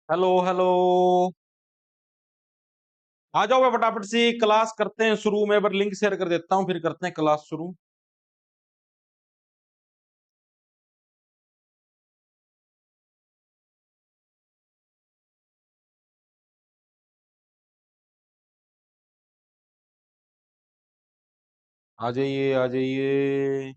Hello hello. आ जाओ मैं फटाफट से क्लास करते हैं शुरू। मैं एक बार लिंक शेयर कर देता हूँ, फिर करते हैं क्लास शुरू। आ जाइए आ जाइए।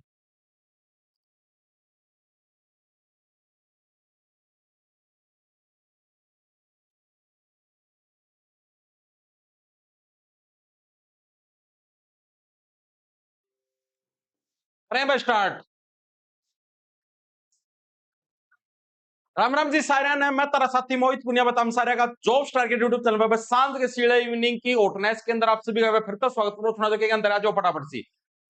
करें भाई स्टार्ट। राम राम जी सारे ने मैं तारा साथी मोहित पुनिया बताम सारे का जॉब स्टार के यूट्यूब चैनल पर शांत के सीढ़े इवनिंग की ओटनेस के अंदर आप सभी का फिर तो स्वागत करो। सुना के अंदर आ जाओ फटाफट सी।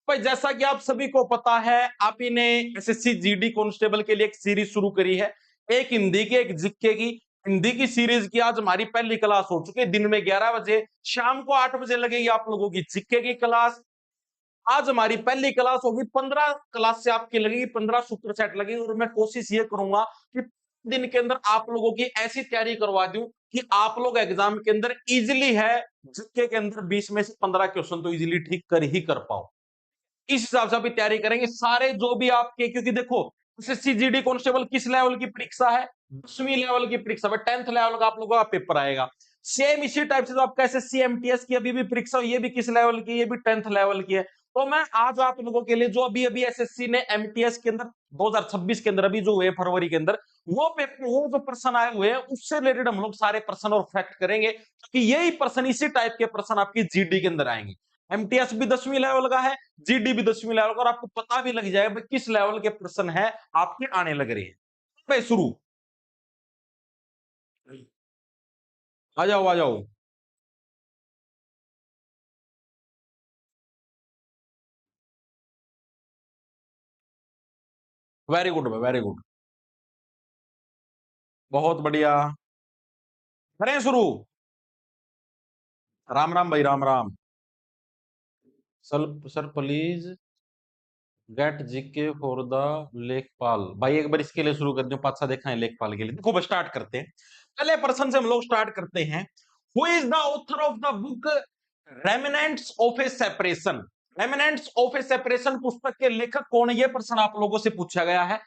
भाई जैसा कि आप सभी को पता है, आप ही ने एसएससी जीडी कांस्टेबल के लिए एक सीरीज शुरू करी है। एक हिंदी की एक जीके की। हिंदी की सीरीज की आज हमारी पहली क्लास हो चुकी है। दिन में 11 बजे, शाम को 8 बजे लगेगी आप लोगों की जीके की क्लास। आज हमारी पहली क्लास होगी। 15 क्लास से आपकी लगेगी, 15 सूत्र सेट लगेगी। और मैं कोशिश ये करूंगा कि दिन के अंदर आप लोगों की ऐसी तैयारी करवा दूं कि आप लोग एग्जाम के अंदर इजीली है, जीके के अंदर 20 में से 15 क्वेश्चन तो इजीली ठीक कर ही कर पाओ। इस हिसाब से अभी तैयारी करेंगे सारे जो भी आपके, क्योंकि देखो एसएससी जीडी कांस्टेबल किस लेवल की परीक्षा है? 10वीं लेवल की परीक्षा है। 10th लेवल का आप लोगों का पेपर आएगा। सेम इसी टाइप से जो आपका एसएससी एमटीएस की अभी भी परीक्षा, ये भी किस लेवल की? ये भी 10th लेवल की है। तो मैं आज आप लोगों के लिए जो अभी अभी एसएससी ने एमटीएस के अंदर 2026 के अंदर अभी जो हुए फरवरी के अंदर, वो पेपर, वो जो प्रश्न आए हुए हैं उससे रिलेटेड हम लोग सारे प्रश्न और फैक्ट करेंगे, क्योंकि यही प्रश्न, इसी टाइप के प्रश्न आपकी जीडी के अंदर आएंगे। एमटीएस भी 10वीं लेवल का है, जीडी भी 10वीं लेवल का, और आपको पता भी लग जाएगा किस लेवल के प्रश्न है आपके आने लग रहे हैं। भाई शुरू। आ जाओ आ जाओ। वेरी गुड भाई, वेरी गुड। बहुत बढ़िया। करें शुरू। राम राम भाई, Ram Ram. Sir sir please get GK for the लेखपाल। भाई एक बार इसके लिए शुरू कर दो, पांच देखा है लेखपाल के लिए। देखो बस स्टार्ट करते हैं। पहले पर्सन से हम लोग स्टार्ट करते हैं। Who is the author of the book remnants of A separation? Remnants of A separation पुस्तक के लेखक कौन है? यह प्रश्न आप लोगों से पूछा गया है।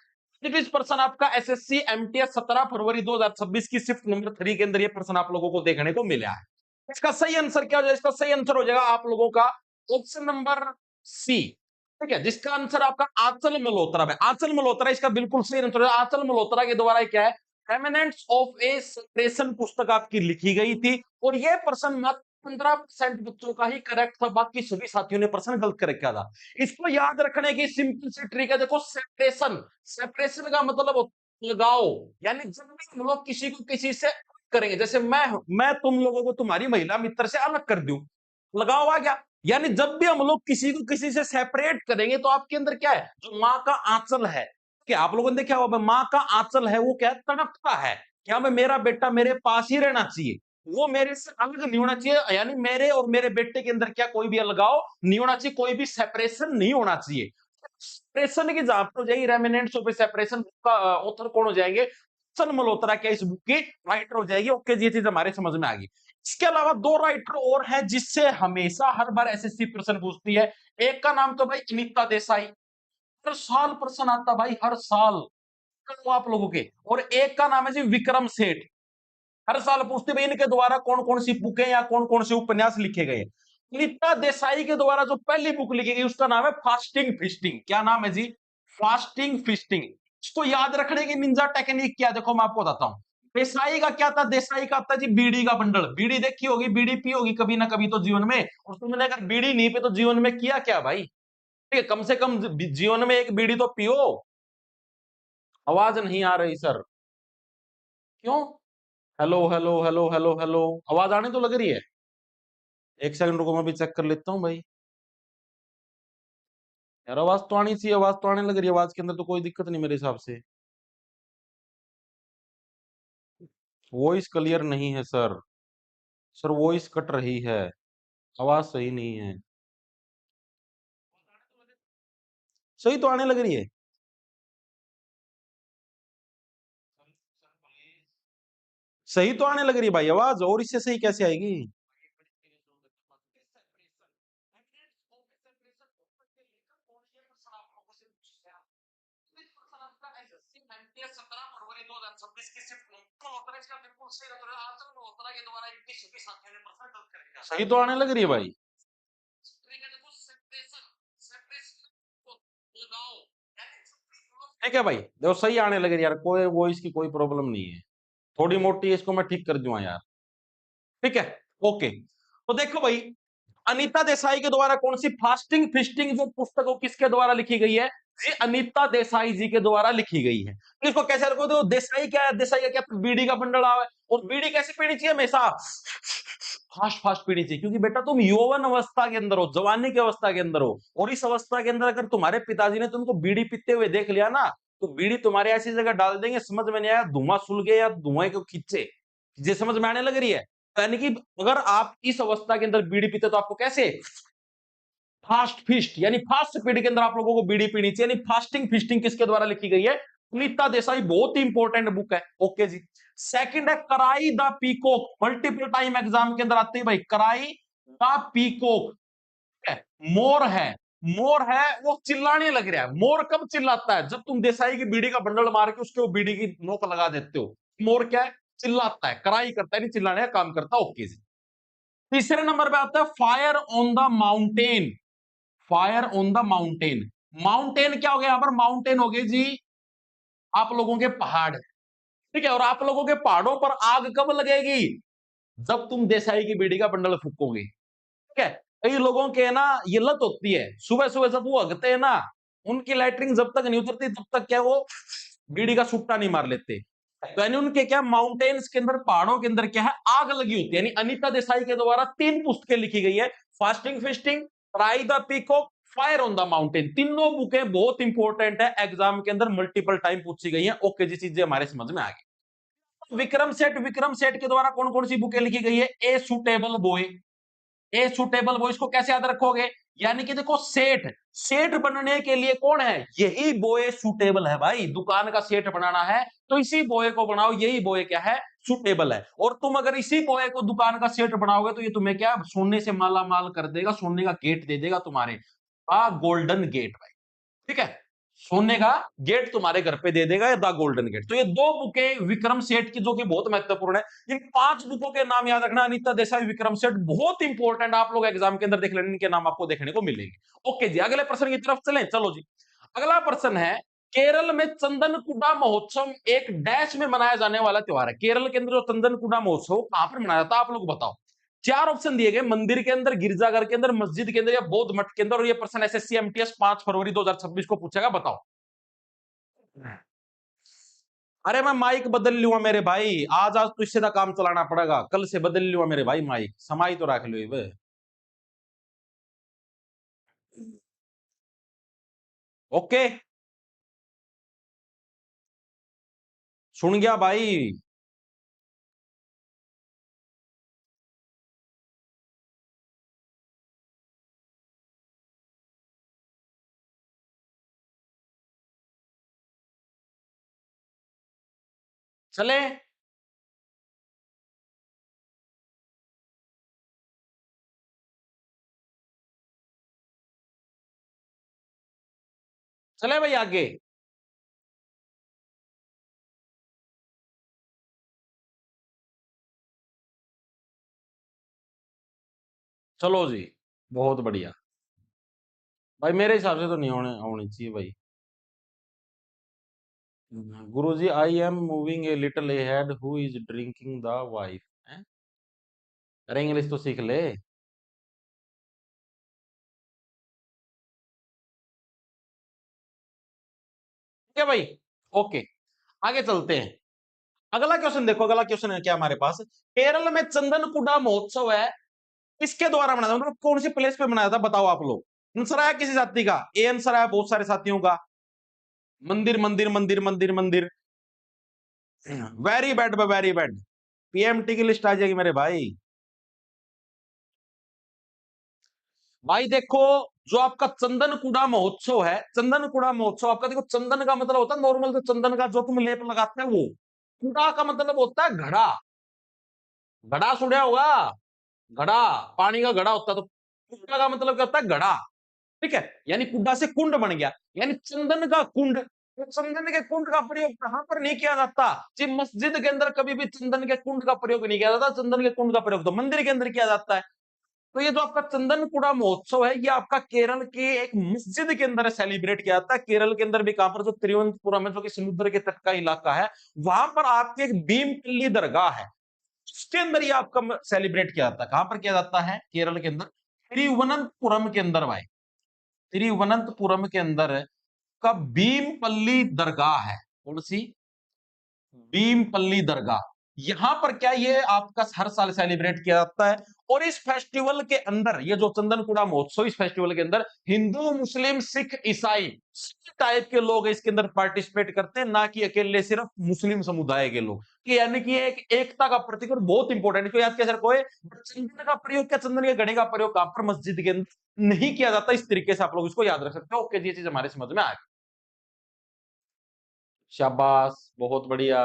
इस प्रश्न आपका एसएससी एमटीएस 17 फरवरी 2026 की शिफ्ट नंबर 3 के अंदर यह प्रश्न आप लोगों को देखने को मिला है। इसका सही आंसर क्या हो जाएगा? इसका सही आंसर हो जाएगा आप लोगों का ऑप्शन नंबर सी। ठीक है, जिसका आंसर आपका आंचल मल्होत्रा है। आंचल मल्होत्रा इसका बिल्कुल सही आंसर है। आंचल मल्होत्रा के द्वारा क्या है, रेमिनेंट्स ऑफ ए सेपरेशन पुस्तक आपकी लिखी गई थी। और यह प्रश्न मात्र 15% बच्चों का ही करेक्ट था, बाकी सभी साथियों ने प्रश्न गलत कर रखा था। इसको याद रखने की सिंपल सी ट्रिक है। देखो सेपरेशन, सेपरेशन का मतलब लगाओ, यानी जब भी हम लोग किसी को किसी से करेंगे, जैसे मैं तुम लोगों को तुम्हारी महिला मित्र से अलग कर दूं, लगाव आ गया। यानी जब भी हम लोग किसी को किसी से सेपरेट करेंगे तो आपके अंदर क्या है, जो माँ का आंचल है, क्या आप लोगों ने देखा होगा, माँ का आंचल है वो क्या है, तड़पता है। क्या मैं, मेरा बेटा मेरे पास ही रहना चाहिए, वो मेरे से अलग नहीं होना चाहिए। यानी मेरे और मेरे बेटे के अंदर क्या कोई भी अलगाव नहीं होना चाहिए, कोई भी सेपरेशन नहीं होना चाहिए। सेपरेशन की जहां पर हो जाएगी, रेमिनेंट्स ऑफ सेपरेशन का ऑथर कौन हो जाएंगे? सन मल्होत्रा क्या इस बुक की राइटर हो जाएगी। ओके जी, ये चीज हमारे समझ में आ गई। इसके अलावा दो राइटर और हैं जिससे हमेशा हर बार एसएससी प्रश्न पूछती है। एक का नाम तो भाई अनीता देसाई, हर साल प्रश्न आता भाई, हर साल आप लोगों के। और एक का नाम है जी विक्रम सेठ, हर साल पूछते भाई इनके द्वारा कौन कौन सी बुकें या कौन कौन से उपन्यास लिखे गए। अनीता देसाई के द्वारा जो पहली बुक लिखी गई उसका नाम है फास्टिंग फिस्टिंग। क्या नाम है जी? Fasting fisting. इसको याद रखने की निंजा टेक्निक क्या, देखो मैं आपको बताता हूँ। देसाई का क्या था? देसाई का था जी बीड़ी का बंडल। बीड़ी देखी होगी, बीड़ी पी होगी कभी ना कभी तो जीवन में। और तुमने अगर बीड़ी नहीं पी तो जीवन में किया क्या भाई? ठीक है, कम से कम जीवन में एक बीड़ी तो पियो। आवाज नहीं आ रही सर, क्यों? Hello hello hello hello hello, आवाज आने तो लग रही है। एक सेकंड रुको, मैं भी चेक कर लेता हूँ भाई। यार आवाज तो आनी चाहिए, आवाज तो आने लग रही है, आवाज के अंदर तो कोई दिक्कत नहीं मेरे हिसाब से। वॉइस क्लियर नहीं है सर। सर वॉइस कट रही है, आवाज सही नहीं है। सही तो आने लग रही है। सही तो आने लग रही है भाई आवाज, और इससे सही कैसे आएगी? सही तो आने लग रही है भाई। ठीक है भाई, देखो सही आने लगे यार, कोई वो इसकी कोई प्रॉब्लम नहीं है, थोड़ी मोटी है, इसको मैं ठीक कर दूंगा यार। ठीक है, ओके। तो देखो भाई, अनीता देसाई के द्वारा कौन सी फास्टिंग फिस्टिंग जो पुस्तक वो किसके द्वारा लिखी गई है? जी अनीता देसाई जी के द्वारा लिखी गई है। तो इसको कैसे रखो, देखो देसाई क्या है, देसाई का क्या, बीड़ी का बंडल आवा है, और बीड़ी कैसे पीनी चाहिए हमेशा? फास्ट फास्ट पीनी चाहिए, क्योंकि बेटा तुम यौवन अवस्था के अंदर हो, जवानी की अवस्था के अंदर हो, और इस अवस्था के अंदर अगर तुम्हारे पिताजी ने तुमको बीड़ी पीते हुए देख लिया ना, तो बीड़ी तुम्हारे ऐसी जगह डाल देंगे, समझ में नहीं आया धुआं सुलगे या धुआं को खींचे, ये समझ में आने लग रही है? यानी कि अगर आप इस अवस्था के अंदर बीड़ी पीते तो आपको कैसे फास्ट फिस्ट, यानी फास्ट स्पीड के अंदर आप लोगों को बीड़ी पीनी चाहिए। यानी फास्टिंग फिस्टिंग किसके द्वारा लिखी गई है? सुनीता देसाई, बहुत ही इंपॉर्टेंट बुक है। ओके जी। सेकंड है कराई the peacock, multiple time exam के अंदर आते हैं भाई, कराई द पीकॉक है। मोर है, मोर है वो चिल्लाने लग रहा है। मोर कब चिल्लाता है? जब तुम देसाई की बीड़ी का बंडल मार के उसके वो बीड़ी की नोक लगा देते हो। मोर क्या है? चिल्लाता है, कराई करता है, नहीं चिल्लाने का काम करता। ओके जी। तीसरे नंबर पे आता है fire on the mountain, fire on the mountain. Mountain क्या हो गया यहां पर? माउंटेन हो गए जी आप लोगों के पहाड़, ठीक है, और आप लोगों के पहाड़ों पर आग कब लगेगी? जब तुम देसाई की बीड़ी का बंडल फूकोगे। ठीक है, कई लोगों के ना ये लत होती है, सुबह सुबह जब वो हगते हैं ना, उनकी लैटरिन जब तक नहीं उतरती तब तक क्या वो बीड़ी का सुट्टा नहीं मार लेते। तो यानी उनके क्या, माउंटेन्स के अंदर, पहाड़ों के अंदर क्या है, आग लगी होती है। यानी अनीता देसाई के द्वारा 3 पुस्तकें लिखी गई है, fasting fisting, try the peacock, fire on the mountain. तीनों बुकें बहुत इंपॉर्टेंट है, एग्जाम के अंदर मल्टीपल टाइम पूछी गई है। ओके जी, चीजें हमारे समझ में आ गई। विक्रम सेठ के द्वारा कौन कौन सी बुकें लिखी गई है? A suitable boy, a suitable boy, इसको कैसे याद रखोगे? यानी कि देखो सेठ, सेठ बनने के लिए कौन है? यही बॉय सुटेबल है भाई। दुकान का सेठ बनाना है तो इसी बॉय को बनाओ, यही बॉय क्या है? सुटेबल है। और तुम अगर इसी बॉय को दुकान का सेठ बनाओगे तो ये तुम्हें क्या, सोने से माला माल कर देगा, सोने का गेट दे देगा तुम्हारे, गोल्डन गेट भाई। ठीक है, सोने का गेट तुम्हारे घर पे दे देगा, द गोल्डन गेट। तो ये 2 बुकें विक्रम सेठ की जो कि बहुत महत्वपूर्ण है। इन 5 बुकों के नाम याद रखना, अनीता देसाई, विक्रम सेठ, बहुत इंपॉर्टेंट, आप लोग एग्जाम के अंदर देख लेना, इनके नाम आपको देखने को मिलेंगे। ओके जी, अगले प्रश्न की तरफ चलें, चलो जी। अगला प्रश्न है, केरल में चंदनकुडा महोत्सव एक डैश में मनाया जाने वाला त्योहार है। केरल के अंदर जो चंदनकुडा महोत्सव कहां पर मनाया जाता है, आप लोग बताओ। 4 ऑप्शन दिए गए, मंदिर के अंदर, गिरजाघर के अंदर, मस्जिद के अंदर, या बौद्ध मठ के अंदर। और ये प्रश्न एसएससी एमटीएस 5 फरवरी 2026 को पूछेगा, बताओ। अरे मैं माइक बदल लूंगा मेरे भाई, आज आज तो इससे का काम चलाना पड़ेगा, कल से बदल लूंगा मेरे भाई, माइक समाई तो रख लो वे। ओके, सुन गया भाई। चले, चले भाई आगे। चलो जी, बहुत बढ़िया भाई, मेरे हिसाब से तो नहीं होने होनी चाहिए भाई। गुरुजी, I am moving a little ahead, who is drinking the wife? अरे इंग्लिश तो सीख ले। ठीक है भाई, ओके, आगे चलते हैं। अगला क्वेश्चन देखो, अगला क्वेश्चन है क्या हमारे पास, केरल में चंदनकुडा महोत्सव है, किसके द्वारा मनाया था, मतलब कौन सी प्लेस पे मनाया था, बताओ आप लोग। आंसर आया किसी जाति का? ए आंसर आया बहुत सारे साथियों का, मंदिर मंदिर मंदिर मंदिर मंदिर। Very bad, very bad, PMT की लिस्ट आ जाएगी मेरे भाई। भाई देखो, जो आपका चंदनकुडा महोत्सव है, चंदनकुडा महोत्सव आपका, देखो चंदन का मतलब होता है नॉर्मल, तो चंदन का जो तुम लेप लगाते हैं वो, कुड़ा का मतलब होता है घड़ा। घड़ा सुना होगा, घड़ा, पानी का घड़ा होता है, तो कुड्डा का मतलब क्या होता है? घड़ा। ठीक है, यानी कुड्डा से कुंड बन गया, यानी चंदन का कुंड। तो चंदन के कुंड का प्रयोग कहां पर नहीं किया जाता जी? मस्जिद के अंदर कभी भी चंदन के कुंड का प्रयोग नहीं किया जाता। चंदन के कुंड का प्रयोग तो मंदिर के अंदर किया जाता है। तो ये जो आपका चंदनकुड़ा महोत्सव है, ये आपका केरल के एक मस्जिद के अंदर सेलिब्रेट किया जाता है। केरल के अंदर भी कहां पर? जो तिरुवनंतपुरम है, जो कि समुद्र के तट का इलाका है, वहां पर आपकी एक भीमपल्ली दरगाह है, उसके अंदर ये आपका सेलिब्रेट किया जाता है। कहां पर किया जाता है? केरल के अंदर, तिरुवनंतपुरम के अंदर भाई, तिरुवनंतपुरम के अंदर का भीमपल्ली दरगाह है। कौन सी? भीमपल्ली दरगाह। यहां पर क्या ये आपका हर साल सेलिब्रेट किया जाता है। और इस फेस्टिवल के अंदर, ये जो चंदनकुड़ा महोत्सव, इस फेस्टिवल के अंदर हिंदू, मुस्लिम, सिख, ईसाई सभी टाइप के लोग इसके अंदर पार्टिसिपेट करते हैं, ना कि अकेले सिर्फ मुस्लिम समुदाय के लोग। कि यानी कि एक एकता का प्रतीक और बहुत इंपॉर्टेंट। इसको याद कैसे रखोगे? चंदन का प्रयोग, क्या चंदन के घड़े का प्रयोग कहां पर? मस्जिद के अंदर नहीं किया जाता। इस तरीके से आप लोग इसको याद रख सकते हो। ओके, ये चीज हमारे समझ में आ गई। शाबाश, बहुत बढ़िया।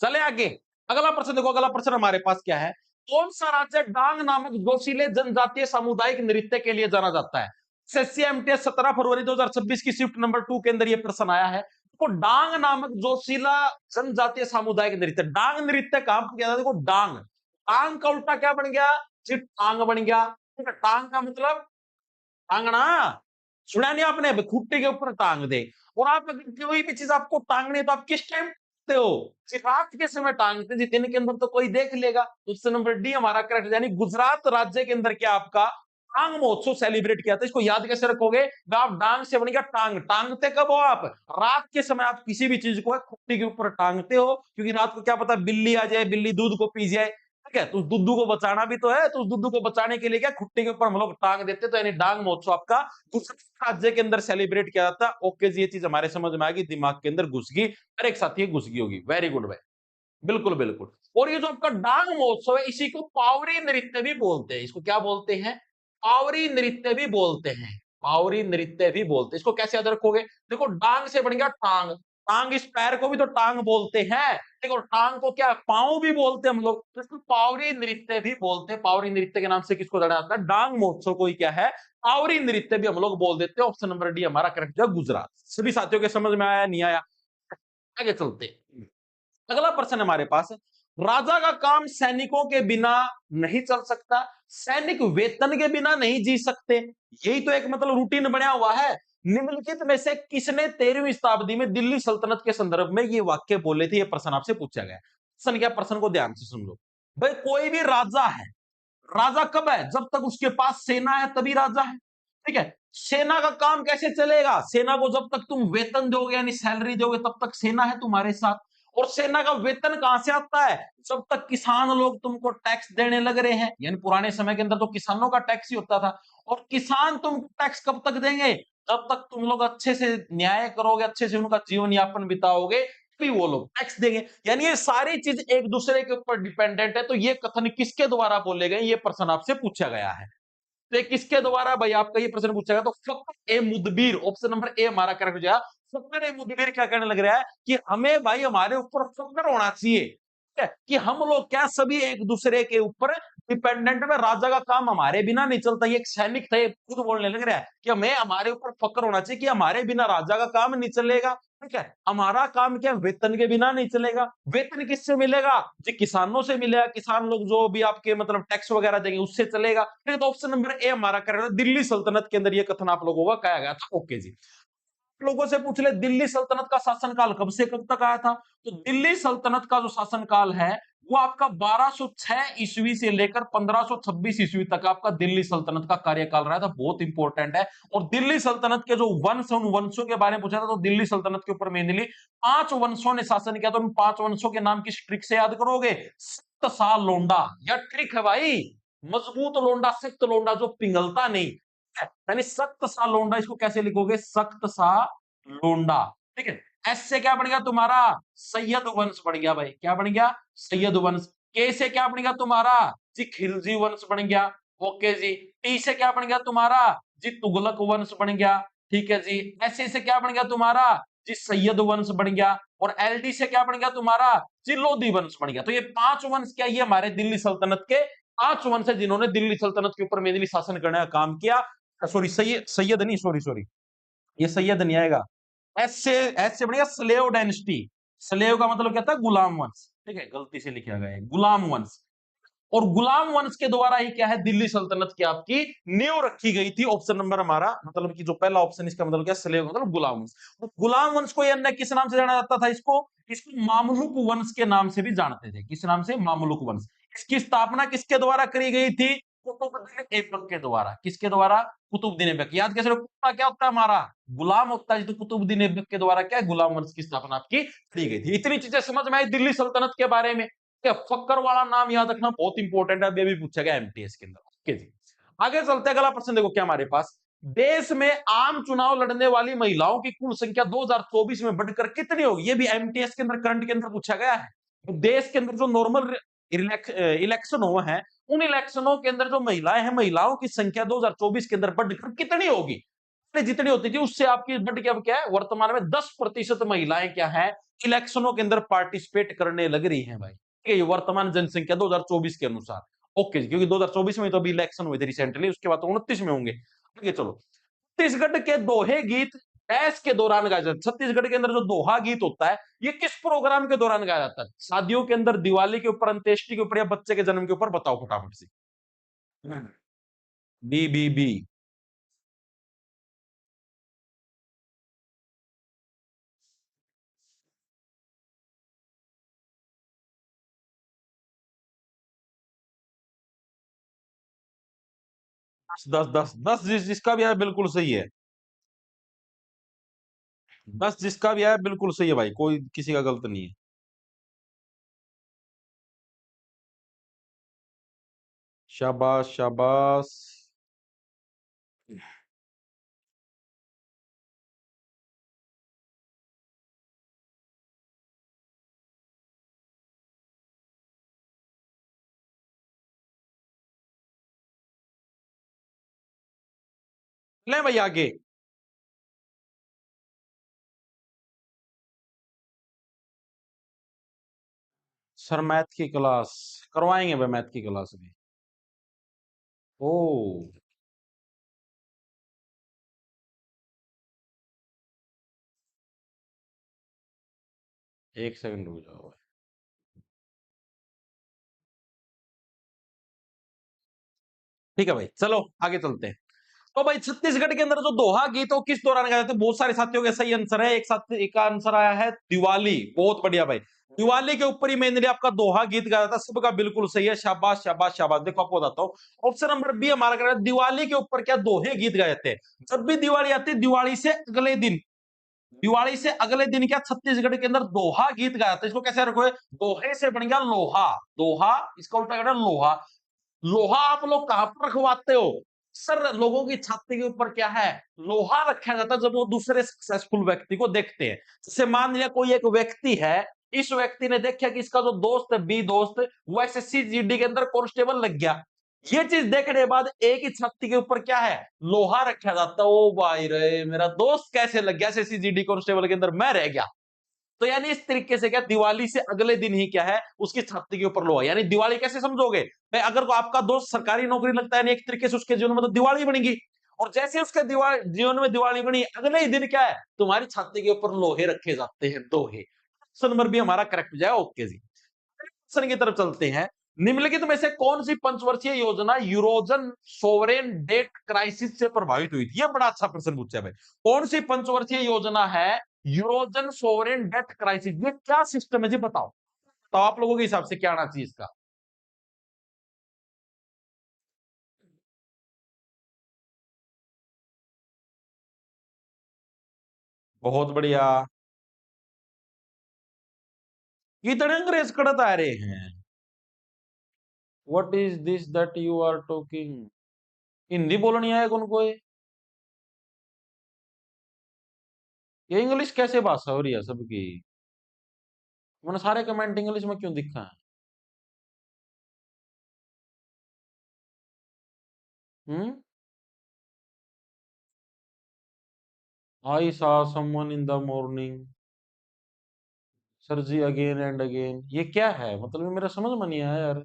चले आगे, अगला प्रश्न देखो। अगला प्रश्न हमारे पास क्या है? कौन सा राज्य डांग नामक जोशीले जनजातीय सामुदायिक नृत्य के लिए जाना जाता है? एससीएमटीएस 17 फरवरी 2026 की शिफ्ट नंबर 2 के अंदर यह प्रश्न आया है। तो डांग नामक जोशीला जनजातीय सामुदायिक नृत्य, डांग नृत्य कहां पर किया जाता है? देखो, डांग, टांग का उल्टा क्या बन गया जी? टांग बन गया। ठीक है, टांग का मतलब टांगना। सुना नहीं आपने? खुट्टे के ऊपर टांग दे। और आप अगर कोई भी चीज आपको टांगनी है, तो आप किस टाइम टांगते हो? सिर्फ रात के समय टांगते जी, दिन के अंदर तो कोई देख लेगा। तो ऑप्शन नंबर डी हमारा करेक्ट, यानी गुजरात राज्य के अंदर क्या आपका टांग महोत्सव सेलिब्रेट किया था। इसको याद कैसे रखोगे? आप डांग से बन गया टांग। टांगते कब हो आप? रात के समय आप किसी भी चीज को खुट्टी के ऊपर टांगते हो, क्योंकि रात को क्या पता बिल्ली आ जाए, बिल्ली दूध को पी जाए। ठीक है, तो उस दुद्धू को बचाना भी तो है। तो उस दुद्धू को बचाने के लिए क्या खुट्टी के ऊपर हम लोग टांग देते। तो यानी डांग महोत्सव आपका गुजरात राज्य के अंदर सेलिब्रेट किया जाता है। ओके जी, ये चीज हमारे समझ में आ गई, दिमाग के अंदर घुस गई। हर एक साथी घुस गई होगी। वेरी गुड भाई, बिल्कुल बिल्कुल। और ये जो आपका डांग महोत्सव है, इसी को पावरी नृत्य भी बोलते हैं। इसको क्या बोलते हैं? पावरी नृत्य भी बोलते हैं। पावरी नृत्य भी बोलते हैं। इसको कैसे याद रखोगे? देखो, डांग से बन गया टांग। टांग, इस पैर को भी तो टांग बोलते हैं। देखो, टांग को क्या पांव भी बोलते हैं हम लोग, तो इसको पावरी नृत्य भी बोलते हैं। पावरी नृत्य के नाम से किसको जाना जाता है? डांग महोत्सव को ही क्या है? पावरी नृत्य भी हम लोग बोल देते हैं। ऑप्शन नंबर डी हमारा करेक्ट है, गुजरात। सभी साथियों के समझ में आया, नहीं आया? आगे चलते हैं। अगला प्रश्न हमारे पास है, राजा का काम सैनिकों के बिना नहीं चल सकता, सैनिक वेतन के बिना नहीं जी सकते। यही तो एक मतलब रूटीन बना हुआ है। निम्नलिखित में से किसने 13वीं शताब्दी में दिल्ली सल्तनत के संदर्भ में ये वाक्य बोले थे? ये प्रश्न आपसे पूछा गया। प्रश्न क्या? प्रश्न को ध्यान से सुन लो भाई। कोई भी राजा है, राजा कब है? जब तक उसके पास सेना है तभी राजा है। ठीक है, सेना का काम कैसे चलेगा? सेना को जब तक तुम वेतन दोगे, यानी सैलरी दोगे, तब तक सेना है तुम्हारे साथ। और सेना का वेतन कहां से आता है? जब तक किसान लोग तुमको टैक्स देने लग रहे हैं। यानी पुराने समय के अंदर तो किसानों का टैक्स ही होता था। और किसान तुमको टैक्स कब तक देंगे? जब तक तुम लोग अच्छे से न्याय करोगे, अच्छे से उनका जीवन यापन बिताओगे, भी वो लोग टैक्स देंगे। यानी ये सारी चीज एक दूसरे के ऊपर डिपेंडेंट है। तो ये कथन किसके द्वारा बोले गए? ये प्रश्न आपसे पूछा गया है। तो ये किसके द्वारा भाई आपका ये प्रश्न पूछा गया? तो फखर ए मुदबिर, ऑप्शन नंबर ए हमारा करेक्ट हो जाएगा। फखर ए मुदबिर क्या कहने लग रहा है कि हमें भाई हमारे ऊपर फखर होना चाहिए, ठीक है, कि हम लोग क्या सभी एक दूसरे के ऊपर डिपेंडेंट में, राजा का काम हमारे बिना नहीं चलता। ये एक सैनिक था, ये खुद बोलने लग रहा है कि हमें हमारे ऊपर फक्र होना चाहिए कि हमारे बिना राजा का काम नहीं चलेगा। ठीक है, हमारा काम क्या? वेतन के बिना नहीं चलेगा। वेतन किससे मिलेगा जी? किसानों से मिलेगा। किसान लोग जो भी आपके मतलब टैक्स वगैरह देंगे, उससे चलेगा। ठीक है, तो ऑप्शन नंबर ए हमारा करेक्ट है। दिल्ली सल्तनत के अंदर ये कथन आप लोगों का कहा गया था। ओके जी, लोगों से पूछ ले, दिल्ली सल्तनत का शासनकाल कब से कब तक आया था? तो दिल्ली सल्तनत का जो शासनकाल है, वो आपका 1206 ईस्वी से लेकर 1526 ईस्वी तक आपका दिल्ली सल्तनत का कार्यकाल रहा था। बहुत इंपॉर्टेंट है। और दिल्ली सल्तनत के जो वंश, उन वंशों के बारे में पूछा था, तो दिल्ली सल्तनत के ऊपर मेनली 5 वंशों ने शासन किया। तो उन 5 वंशों के नाम किस ट्रिक से याद करोगे? सख्त सा लोंडा, यह ट्रिक है भाई। मजबूत लोंडा, सख्त लोंडा, जो पिघलता नहीं, यानी सख्त सा लोंडा। इसको कैसे लिखोगे? सख्त सा लोंडा। ठीक है, एस से क्या बन गया तुम्हारा? सैयद वंश बन गया भाई। क्या बन गया? सैयद वंश। के से क्या बन गया तुम्हारा? जी खिलजी वंश बन गया। ओके जी। टी से क्या बन गया तुम्हारा? जी तुगलक वंश बन गया। ठीक है जी। ऐसे से क्या बन गया तुम्हारा? जी सैयद वंश बन गया, और एलडी से क्या बन गया तुम्हारा, चिलोदी वंश बन गया। तो ये 5 वंश क्या, ये हमारे दिल्ली सल्तनत के 5 वंश है जिन्होंने दिल्ली सल्तनत के ऊपर मेनली शासन करने का काम किया। सॉरी सैयद, सैयद नहीं, सॉरी सॉरी, ये सैयद नहीं आएगा। एस से बढ़िया स्लेव डायनेस्टी। स्लेव का मतलब क्या था, गुलाम वंश। ठीक है, गलती से लिखा गया है गुलाम वंश। और गुलाम वंश के द्वारा ही क्या है, दिल्ली सल्तनत की आपकी नींव रखी गई थी। ऑप्शन नंबर हमारा मतलब कि जो पहला ऑप्शन, इसका मतलब क्या, स्लेव मतलब गुलाम वंश। तो गुलाम वंश को अन्य किस नाम से जाना जाता था, इसको इसको मामलुक वंश के नाम से भी जानते थे। किस नाम से, मामलुक वंश। इसकी स्थापना किसके द्वारा करी गई थी, कुतुबुद्दीन ऐबक के द्वारा। किसके द्वारा, कुतुबुद्दीन ऐबक। याद कैसे रखो, क्या होता है हमारा, गुलाम होता है। तो कुतुबुद्दीन ऐबक के द्वारा क्या है, गुलाम वंश की स्थापना आपकी की गई थी। इतनी चीजें समझ में आई दिल्ली सल्तनत के बारे में। क्या फक्कर वाला नाम याद रखना बहुत इंपॉर्टेंट है, अभी भी पूछा गया एमटीएस के अंदर। ओके जी, आगे चलते हैं। अगला प्रश्न देखो क्या हमारे पास, देश में आम चुनाव लड़ने वाली महिलाओं की कुल संख्या 2024 में बढ़कर कितनी होगी। ये भी एमटीएस के अंदर, करंट के अंदर पूछा गया है। तो देश के अंदर जो नॉर्मल इलेक्शन हुए हैं, उन इलेक्शनों के अंदर जो महिलाएं हैं, महिलाओं की संख्या 2024 के अंदर बढ़कर कितनी होगी। पहले जितनी होती थी उससे आपकी बढ़ के अब क्या है, वर्तमान में 10% महिलाएं क्या है, इलेक्शनों के अंदर पार्टिसिपेट करने लग रही हैं भाई। ठीक है, ये वर्तमान जनसंख्या 2024 के अनुसार। ओके जी, क्योंकि 2024 में तो अभी इलेक्शन हुए थे रिसेंटली, उसके बाद तो 29 में होंगे। आगे चलो, छत्तीसगढ़ के दोहे गीत ऐस के दौरान गाया जाता है। छत्तीसगढ़ के अंदर जो दोहा गीत होता है, ये किस प्रोग्राम के दौरान गाया जाता है, शादियों के अंदर, दिवाली के ऊपर, अंत्येष्टि के ऊपर, या बच्चे के जन्म के ऊपर, बताओ फटाफट से। B B B. दस दस दस दस, जिसका भी है बिल्कुल सही है। 10 जिसका भी है बिल्कुल सही है भाई, कोई किसी का गलत नहीं है। शाबाश शाबाश। ले भाई आगे। सर मैथ की क्लास करवाएंगे भाई, मैथ की क्लास भी। ओ, 1 सेकंड रुक जाओ भाई। ठीक है भाई, चलो आगे चलते हैं। तो भाई छत्तीसगढ़ के अंदर जो दोहा गीत, वो किस दौरान गाए जाते हैं। बहुत सारे साथियों का सही आंसर है, एक साथ एक का आंसर आया है दिवाली। बहुत बढ़िया भाई, दिवाली के ऊपर ही मेनली आपका दोहा गीत गाया जाता है। सबका बिल्कुल सही है, शाबाश शाबाश शाबाश। देखो आपको बताता हूँ, ऑप्शन नंबर बी हमारा कह रहा है, दिवाली के ऊपर क्या दोहे गीत गाए जाते हैं। जब भी दिवाली आती है, दिवाली से अगले दिन, दिवाली से अगले दिन क्या छत्तीसगढ़ के अंदर दोहा गीत गाया जाता है। इसको कैसे रखो, दोहे से बन गया लोहा। दोहा, इसका उल्टा कहना लोहा। लोहा आप लोग कहां पर रखवाते हो, सर लोगों की छाती के ऊपर क्या है, लोहा रखा जाता है जब वो दूसरे सक्सेसफुल व्यक्ति को देखते हैं। जैसे मान लिया कोई एक व्यक्ति है, इस व्यक्ति ने देखा कि इसका जो दोस्त है, बी दोस्त, वो एसएससी जीडी के अंदर कांस्टेबल लग गया। ये चीज देखने के बाद एक ही छाती के ऊपर क्या है, लोहा रखा जाता है। ओ भाई रे, मेरा दोस्त कैसे लग गया एसएससी जीडी कांस्टेबल के अंदर, मैं रह गया। तो यानी इस तरीके से क्या, दिवाली से अगले दिन ही क्या है, उसकी छाती के ऊपर लोहा। यानी दिवाली कैसे समझोगे भाई, अगर को आपका दोस्त सरकारी नौकरी लगता है, एक तरीके से उसके जीवन में तो दिवाली बनेगी। और जैसे उसके जीवन में दिवाली बनी, अगले ही दिन क्या है, तुम्हारी छाती के ऊपर लोहे रखे जाते हैं, दोहे। ऑप्शन नंबर भी हमारा करेक्ट हो जाएगा। ओके जी, क्वेश्चन की तरफ चलते हैं। निम्नलिखित में से कौन सी पंचवर्षीय योजना यूरोजन सोवरेन डेट क्राइसिस से प्रभावित हुई थी। ये बड़ा अच्छा प्रश्न पूछा है भाई। कौन सी पंचवर्षीय योजना है यूरोजन सोवरेन डेट क्राइसिस, ये क्या सिस्टम है जी, बताओ। तो आप लोगों के हिसाब से क्या आना चाहिए इसका। बहुत बढ़िया। कितने अंग्रेज कड़त आ रहे हैं। What is this that you are talking. Hindi बोलनी है उनको ये इंग्लिश कैसे भाषा हो रही है सबकी। मैंने सारे कमेंट इंग्लिश में क्यों दिखा है। Hmm. I saw someone in the morning, sir ji again and again, ये क्या है? मतलब ये मेरा समझ में नहीं आया यार,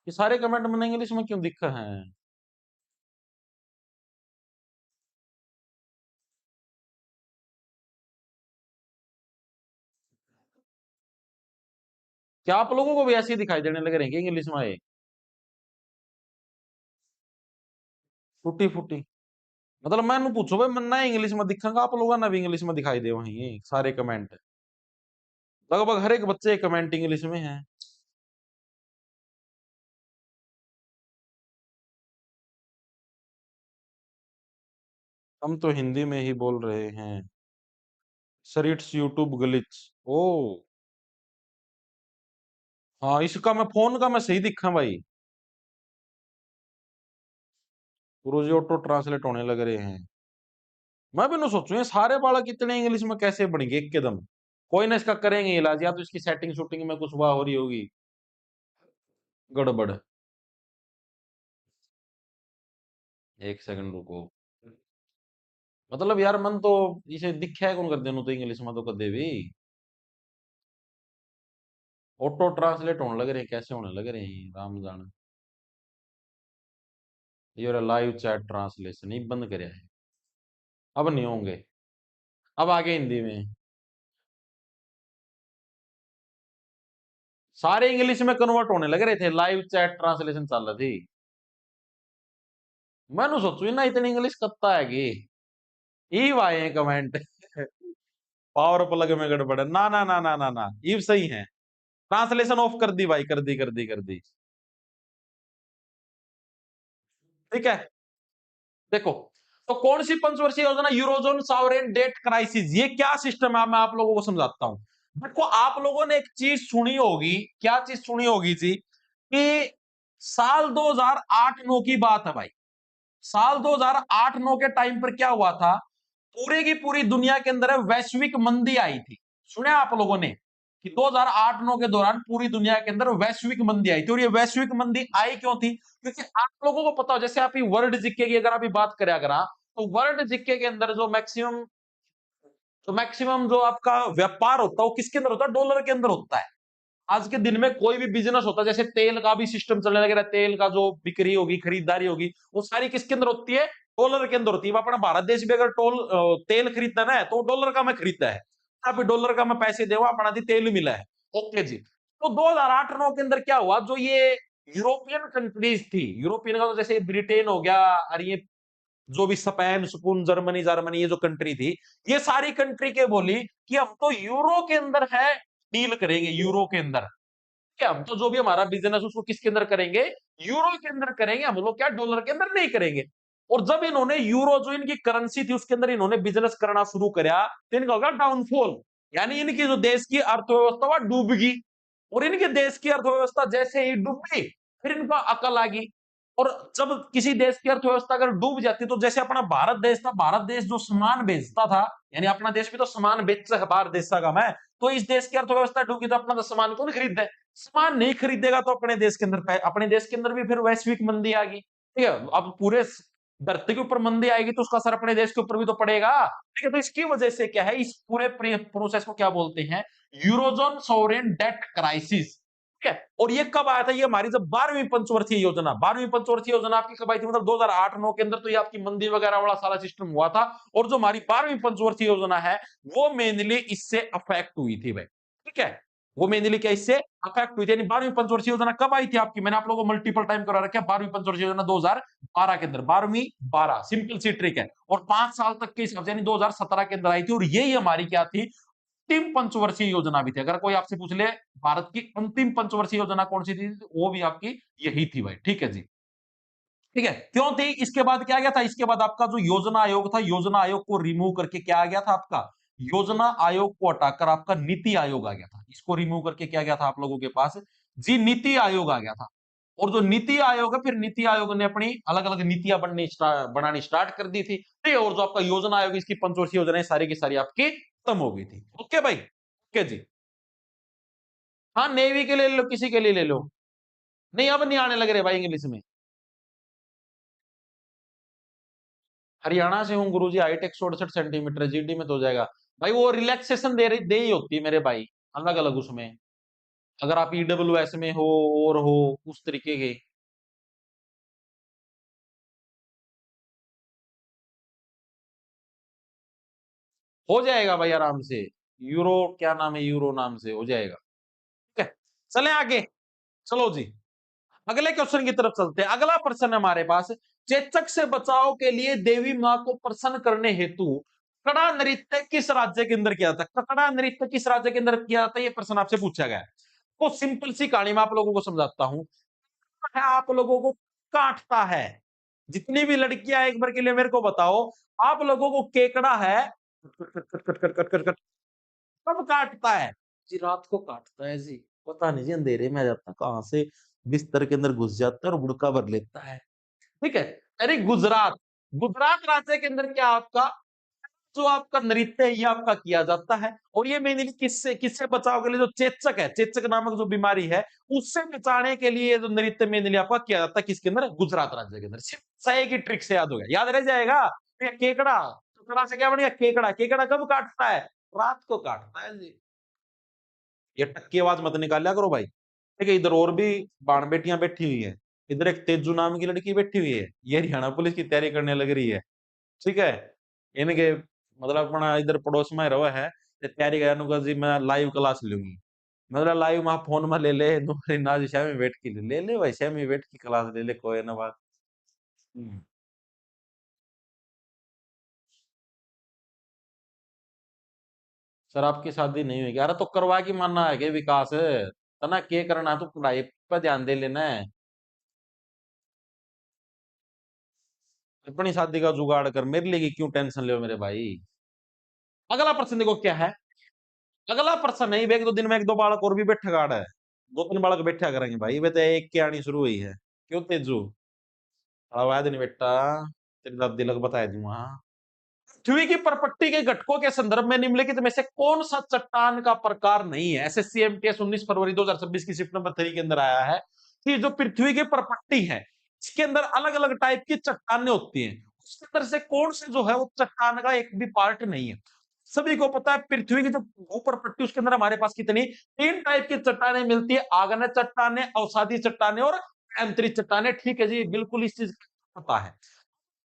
ये सारे कमेंट मैंने इंग्लिश में क्यों दिखा है? क्या आप लोगों को भी ऐसे ही दिखाई देने लग रहे हैं कि इंग्लिश में आए? टूटी फूटी। मतलब मैंने पूछो भाई, मैं इंग्लिश में दिखांगा, आप लोगों ने भी इंग्लिश में दिखाई दे वहीं सारे कमेंट, लगभग हर एक बच्चे कमेंट इंग्लिश में है। हम तो हिंदी में ही बोल रहे हैं सर, इट्स यूट्यूब ग्लिच। ओ, हाँ इसका मैं फोन का मैं सही दिखा भाई, रोजी ऑटो ट्रांसलेट होने लग रहे हैं। मैं भी ना सोचू ये सारे बालक इतने इंग्लिश में कैसे बढ़ेंगे एकदम। कोई ना इसका करेंगे इलाज, या तो इसकी सेटिंग शूटिंग में कुछ हुआ हो रही होगी गड़बड़। एक सेकंड रुको। मतलब यार मन तो इसे दिखा है कौन कर देनु तो इंग्लिश में तो कदे भी ऑटो ट्रांसलेट होने लग रहे हैं, कैसे होने लग रहे हैं राम जाने। ये लाइव चैट ट्रांसलेशन ही बंद करे है, अब नहीं होंगे, अब आगे हिंदी में सारे इंग्लिश में कन्वर्ट होने लग रहे थे, लाइव चैट ट्रांसलेशन चल रही थी। मैं सोचू ना इतनी इंग्लिश कत्ता है ई आए हैं कमेंट पावर प्लग में गड़बड़ है, ना ना ना ना ना ना, ये सही है। ट्रांसलेशन ऑफ कर दी भाई, कर दी कर दी कर दी। ठीक है, देखो, तो कौन सी पंचवर्षीय योजना? यूरोजोन सॉवरेन डेट क्राइसिस, ये क्या सिस्टम है मैं आप लोगों को समझाता हूं। देखो आप लोगों ने एक चीज सुनी होगी, क्या चीज सुनी होगी जी, कि साल 2008-9 की बात है भाई। साल 2008-9 के टाइम पर क्या हुआ था, पूरे की पूरी दुनिया के अंदर वैश्विक मंदी आई थी। सुने आप लोगों ने कि 2008-9 के दौरान पूरी दुनिया के अंदर वैश्विक मंदी आई थी, और ये वैश्विक मंदी आई क्यों थी? क्योंकि आप लोगों को पता हो, जैसे आप वर्ल्ड जीके की अगर अभी बात करें अगर, तो वर्ल्ड जीके के अंदर जो मैक्सिमम जो आपका व्यापार होता है वो किसके अंदर होता है? डॉलर के अंदर होता है। आज के दिन में कोई भी बिजनेस होता है, जैसे तेल का भी सिस्टम चलने लग रहा है, तेल का जो बिक्री होगी खरीदारी होगी वो सारी किसके अंदर होती है? डॉलर के अंदर होती है। अपना भारत देश भी अगर तेल खरीदता है ना तो डॉलर का मैं खरीदता है, अभी डॉलर का मैं पैसे देवा अपना दी तेल मिला है। ओके जी, तो 2008-9 के अंदर क्या हुआ, जो ये यूरोपियन कंट्रीज थी, यूरोपियन का तो जैसे ब्रिटेन हो गया, और ये जो भी स्पेन सुकून जर्मनी जर्मनी ये जो कंट्री थी, ये सारी कंट्री के बोली कि हम तो यूरो के अंदर है डील करेंगे, यूरो के अंदर। क्या हम तो जो भी हमारा बिजनेस उसको किसके अंदर करेंगे? यूरो के अंदर करेंगे, हम लोग क्या डॉलर के अंदर नहीं करेंगे। और जब इन्होंने यूरो जो इनकी करेंसी थी उसके अंदर इन्होंने बिजनेस करना शुरू करा, तो इनका होगा डाउनफॉल, यानी इनकी जो देश की अर्थव्यवस्था वह डूबगी। और इनके देश की अर्थव्यवस्था जैसे ही डूबी, फिर इनका अकल आ गई। और जब किसी देश की अर्थव्यवस्था अगर डूब जाती, तो जैसे अपना भारत देश था, भारत देश जो सामान बेचता था, यानी अपना देश भी तो सामान बेचता है बाहर देश का मैं, तो इस देश की अर्थव्यवस्था डूबी तो अपना तो सामान कौन खरीदे? सामान नहीं खरीदेगा तो अपने देश के अंदर, अपने देश के अंदर भी फिर वैश्विक मंदी आ गई। ठीक है, अब पूरे धरती के ऊपर मंदी आएगी तो उसका असर अपने देश के ऊपर भी तो पड़ेगा। ठीक है, तो इसकी वजह से क्या है, इस पूरे प्रोसेस को क्या बोलते हैं? Eurozone sovereign debt crisis. ठीक है, और ये कब आया था? ये हमारी जब 12वीं पंचवर्षीय योजना, 12वीं पंचवर्षीय योजना आपकी कब आई थी? मतलब 2008-9 के अंदर तो ये आपकी मंदी वगैरह वाला सारा सिस्टम हुआ था। और जो हमारी 12वीं पंचवर्षीय योजना है वो मेनली इससे अफेक्ट हुई थी भाई। ठीक है, वो मेनली क्या इससे अफेक्ट हुई थी। यानी 12वीं पंचवर्षीय योजना कब आई थी आपकी? मैंने आप लोगों को मल्टीपल टाइम करा रखा है, 12वीं पंचवर्षीय योजना 2012 के अंदर, 12वीं 12 सिंपल सी ट्रिक है। और 5 साल तक के हिसाब से यानी 2017 के अंदर आई थी, और यही हमारी क्या थी? अंतिम पंचवर्षीय योजना भी थी। अगर कोई आपसे पूछ ले भारत की अंतिम पंचवर्षीय योजना कौन सी थी, तो वो भी आपकी यही थी भाई। ठीक है जी, ठीक है, क्यों थी? इसके बाद क्या गया था? इसके बाद आपका जो योजना आयोग था, योजना आयोग को रिमूव करके क्या आ गया था आपका? योजना आयोग को हटाकर आपका नीति आयोग आ गया था। इसको रिमूव करके क्या गया था आप लोगों के पास? जी नीति आयोग आ गया था। और जो नीति आयोग है, फिर नीति आयोग ने अपनी अलग अलग नीतियां बनानी स्टार्ट कर दी थी। ठीक है, और जो आपका योजना आयोग इसकी पंचवर्षीय योजना सारी की सारी आपकी खत्म हो गई थी। ओके भाई, ओके जी। हाँ नेवी के लिए ले लो, किसी के लिए ले लो। नहीं अब नहीं आने लग रहे भाई इंग्लिश में। हरियाणा से हूँ गुरुजी, हाइट 168 सेंटीमीटर, जीडी में तो हो जाएगा। भाई वो रिलैक्सेशन दे ही होती है मेरे भाई, अलग अलग उसमें। अगर आप ईडब्ल्यूएस में हो और हो उस तरीके के, हो जाएगा भाई आराम से। यूरो क्या नाम है, यूरो नाम से हो जाएगा। ठीक है, चले आगे। चलो जी, अगले क्वेश्चन की तरफ चलते हैं। अगला प्रश्न है हमारे पास, चेचक से बचाव के लिए देवी मां को प्रसन्न करने हेतु कड़ा नृत्य किस राज्य के अंदर किया जाता है? कड़ा नृत्य किस राज्य के अंदर किया जाता है, ये प्रश्न आपसे पूछा गया है। तो सिंपल सी कहानी मैं आप लोगों को समझाता हूं। है आप लोगों को काटता है, जितनी भी लड़कियां एक बार के लिए मेरे को बताओ, आप लोगों को केकड़ा है cut cut cut cut cut cut cut कब काटता है जी? रात को काटता है जी। पता नहीं जी, अंधेरे में आ जाता है कहां से, बिस्तर के अंदर घुस जाता है और बुड़का भर लेता है। ठीक है। अरे गुजरात, गुजरात राज्य के अंदर क्या आपका जो आपका नृत्य है ये आपका किया जाता है। और ये मेनली किससे किससे बचाव के लिए, जो चेचक है, चेचक नामक जो बीमारी है उससे बचाने के लिए ये जो नृत्य मेनली आपका किया जाता है किसके अंदर, गुजरात राज्य के अंदर। सिर्फ सही की ट्रिक से याद हो गया, याद रह जाएगा। ये केकड़ा, केकड़ा से क्या बन गया, केकड़ा। केकड़ा कब काटता है? रात को काटता है जी। ये टक्की आवाज मत निकाला करो भाई। ठीक है, इधर और भी बाण बेटियां बैठी हुई है। इधर एक तेजू नाम की लड़की बैठी हुई है, ये हरियाणा पुलिस की तैयारी करने लग रही है। ठीक है, इनके मतलब अपना इधर पड़ोस में रहा है, ते तैयारी कर जी मैं लाइव क्लास लूंगी। मतलब लाइव वहां फोन में ले ले तुम्हारी नाज श्यामी बैठ की ले ले भाई, श्यामी बैठ की क्लास ले ले, कोई ना बात। हम्म। सर आपकी शादी नहीं हुई, अरे तो करवा की मानना है के विकास, तना के करना, तो पढ़ाई पर ध्यान दे लेना है। अपनी शादी का जुगाड़ कर, मेरे लिए क्यों टेंशन ले मेरे भाई। अगला प्रश्न देखो क्या है। अगला प्रश्न नहीं, एक दो दिन में एक दो बालक और भी बैठा गाड़ है, दो तीन बालक बैठा करेंगे भाई, वे तो एक की आनी शुरू हुई है। क्यों तेजू, आवाज नहीं बेटा, तेरी दादी लग बताया दूं। हाँ, पृथ्वी की परपट्टी के घटकों के संदर्भ में निम्नलिखित में से कौन सा चट्टान का प्रकार नहीं है? एसएससी एमटीएस 19 फरवरी 2026 की शिफ्ट नंबर 3 के अंदर आया है कि जो पृथ्वी की परपट्टी है इसके अंदर अलग अलग टाइप की चट्टानें होती हैं, उसके अंदर से कौन से जो है वो चट्टान का एक भी पार्ट नहीं है। सभी को पता है पृथ्वी की जो ऊपर पट्टी उसके अंदर हमारे पास कितनी तीन टाइप की चट्टानें मिलती है, आग्नेय चट्टानें, अवसादी चट्टानें और आंतरिक चट्टानें। ठीक है जी, बिल्कुल इस चीज का पता है।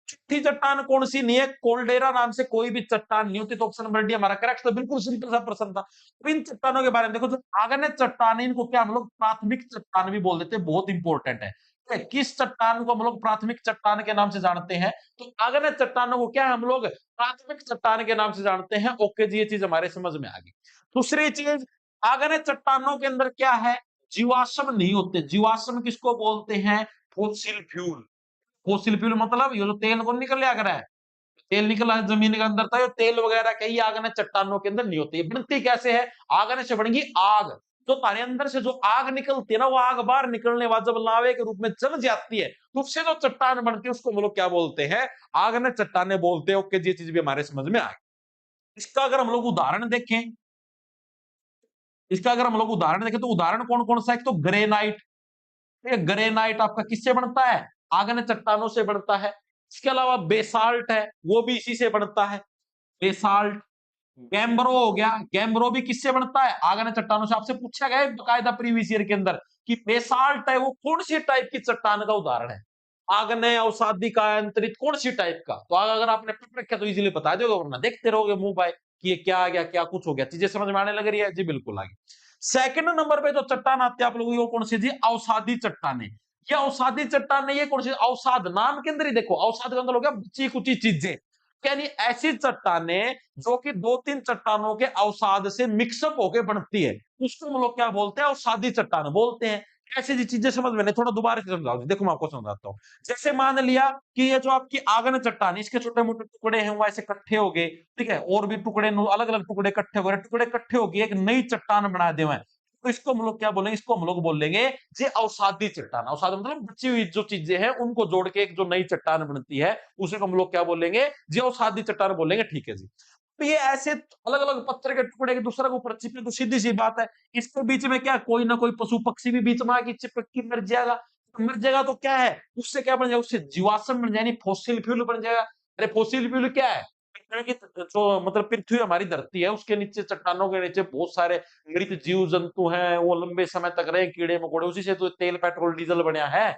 छठी चट्टान कौन सी नहीं है? कोल्डेरा नाम से कोई भी चट्टान नहीं होती। तो ऑप्शन नंबर डी हमारा करेक्ट। तो बिल्कुल सिंपल सा प्रश्न था। तो इन चट्टानों के बारे में देखो, जो आग्नेय चट्टान है इनको क्या हम लोग प्राथमिक चट्टान भी बोल देते हैं, बहुत इंपॉर्टेंट है। तो किस चट्टान को हम लोग प्राथमिक चट्टान के नाम से जानते हैं? तो आग्नेय चट्टानों को क्या हम लोग प्राथमिक चट्टान के नाम से जानते हैं। ओके जी, ये चीज हमारे समझ में आ गई। दूसरी चीज, आग्नेय चट्टानों के अंदर क्या है, जीवाश्म नहीं होते। जीवाश्म किसको बोलते हैं? Fossil fuel. फॉसिल फ्यूल मतलब ये जो तेल को निकल लिया करा है, तेल निकला है जमीन के अंदर था, ये तेल वगैरह कहीं आग ने चट्टानों के अंदर नहीं होती। ये बनती कैसे है? आग ने से बनेगी आग। जो तारे अंदर से जो आग निकलती है ना, वो आग बाहर निकलने बाद जब लावे के रूप में जल जाती है तो उससे जो चट्टान बनती है उसको हम लोग क्या बोलते हैं? आग ने चट्टाने बोलते हैं। ओके जी, ये चीज भी हमारे समझ में आ गई। इसका अगर हम लोग उदाहरण देखें, इसका अगर हम लोग उदाहरण देखें तो उदाहरण कौन कौन सा है? एक तो ग्रेनाइट। ये ग्रेनाइट आपका किससे बनता है? आग्नेय चट्टानों से बनता है। इसके अलावा बेसाल्ट है, वो भी इसी से बनता है, बेसाल्ट। गैम्ब्रो हो गया, गैम्ब्रो भी किससे बनता है? आग्नेय चट्टानों से। आपसे पूछा गया है बकायदा प्रीवियस ईयर के अंदर कि बेसाल्ट है वो कौन सी टाइप की चट्टान का उदाहरण है? आग्नेय, अवसादी का, अंतरित, कौन सी टाइप का? तो अगर आपने पढ़ रखा तो इजीली बता दोगे, वरना देखते रहोगे मुंह बाय कि ये क्या आ गया, क्या कुछ हो गया। चीजें समझ में आने लग रही है जी? बिल्कुल आ गई। सेकंड नंबर पे जो चट्टान आती है आप लोगों की, वो कौन सी जी? अवसादी चट्टाने। ये अवसादी चट्टान ये कौन सी? अवसाद नाम के अंदर ही देखो, अवसाद का मतलब हो गया बची कुची चीजें, यानी ऐसी चट्टानें जो कि दो तीन चट्टानों के अवसाद से मिक्सअप होकर बनती है, उसको हम लोग क्या बोलते हैं? अवसादी चट्टान बोलते हैं। ऐसी जी चीजें समझ में नहीं, थोड़ा दोबारा से समझाओ। देखो मैं आपको समझाता हूँ। जैसे मान लिया कि ये जो आपकी आग्नेय चट्टान है, इसके छोटे मोटे टुकड़े हैं वो ऐसे इकट्ठे हो गए। ठीक है, और भी टुकड़े अलग अलग टुकड़े इकट्ठे हो गए, टुकड़े इकट्ठे हो गए, एक नई चट्टान बना दे हुए हैं। तो इसको हम लोग क्या बोलेंगे? इसको हम लोग बोलेंगे जी अवसादी चट्टान। अवसाद मतलब बची हुई जो चीजें हैं उनको जोड़ के एक जो नई चट्टान बनती है, उसे हम लोग क्या बोलेंगे? जी अवसादी चट्टान बोलेंगे। ठीक है जी। तो ये ऐसे अलग अलग पत्थर के टुकड़े एक दूसरे के ऊपर चिपके तो सीधी सी बात है, इसके बीच में क्या कोई ना कोई पशु पक्षी भी बीच में आके चिपक के मर जाएगा। तो मर जाएगा तो क्या है, उससे क्या बन जाएगा? उससे जीवाश्म बन जाएगा, फॉसिल फ्यूल बन जाएगा। अरे फॉसिल फ्यूल क्या है? पृथ्वी की जो मतलब पृथ्वी हमारी धरती है, उसके नीचे चट्टानों के नीचे बहुत सारे मृत जीव जंतु हैं, वो लंबे समय तक रहे, कीड़े मकोड़े, उसी से तो तेल पेट्रोल डीजल बनया है।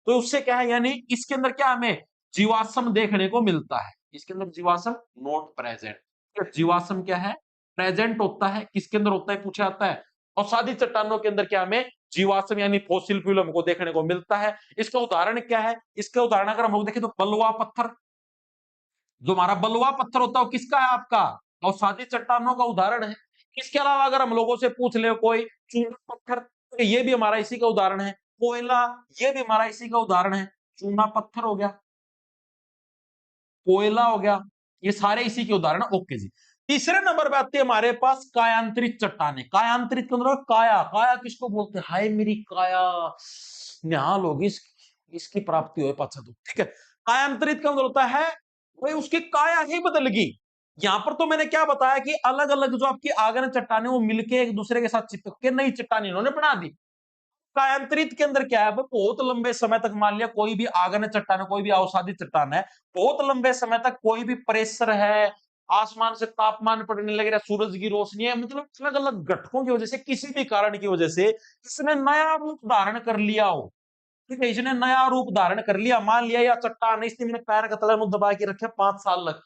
तो उससे क्या है, यानी इसके अंदर क्या हमें जीवाश्म देखने को मिलता है। इसके अंदर जीवाश्म नॉट प्रेजेंट। जीवाश्म क्या है? प्रेजेंट होता है। किसके अंदर होता है पूछा जाता है। और सादी चट्टानों के अंदर क्या हमें जीवाश्म यानी फॉसिल फ्यूल हमको देखने को मिलता है। इसका उदाहरण क्या है? इसका उदाहरण अगर हम लोग देखें तो बलुआ पत्थर, जो हमारा बलुआ पत्थर होता है वो किसका है? आपका। और सादी चट्टानों का उदाहरण है। इसके अलावा अगर हम लोगों से पूछ ले कोई चूना पत्थर, तो ये भी हमारा इसी का उदाहरण है। कोयला, ये भी हमारा इसी का उदाहरण है। चूना पत्थर हो गया, कोयला हो गया, ये सारे इसी के उदाहरण है। ओके जी। तीसरे नंबर पे आती है हमारे पास कायांतरित चट्टाने। कायांतरित के मतलब काया, काया किसको बोलते हैं? हाय मेरी काया निहाल होगी इसकी प्राप्ति हो पाचा तो ठीक है। कायांतरित का मतलब होता है भाई उसकी काया ही बदल गई। यहां पर तो मैंने क्या बताया कि अलग अलग जो आपकी आगन चट्टाने वो मिलके एक दूसरे के साथ चिपक के नई चट्टान इन्होंने बना दी। कायांतरित के अंदर क्या है, बहुत लंबे समय तक मान लिया कोई भी आगन चट्टान है, कोई भी अवसादी चट्टान है, बहुत लंबे समय तक कोई भी प्रेशर है, आसमान से तापमान पड़ने लग रहा है, सूरज की रोशनी है, मतलब अलग अलग घटकों की वजह से, किसी भी कारण की वजह से इसने नया रूप धारण कर लिया हो। ठीक है, इसने नया रूप धारण कर लिया। मान लिया या चट्टान है, इसने मेरे पैर का तला मुंह दबा के रखे 5 साल लग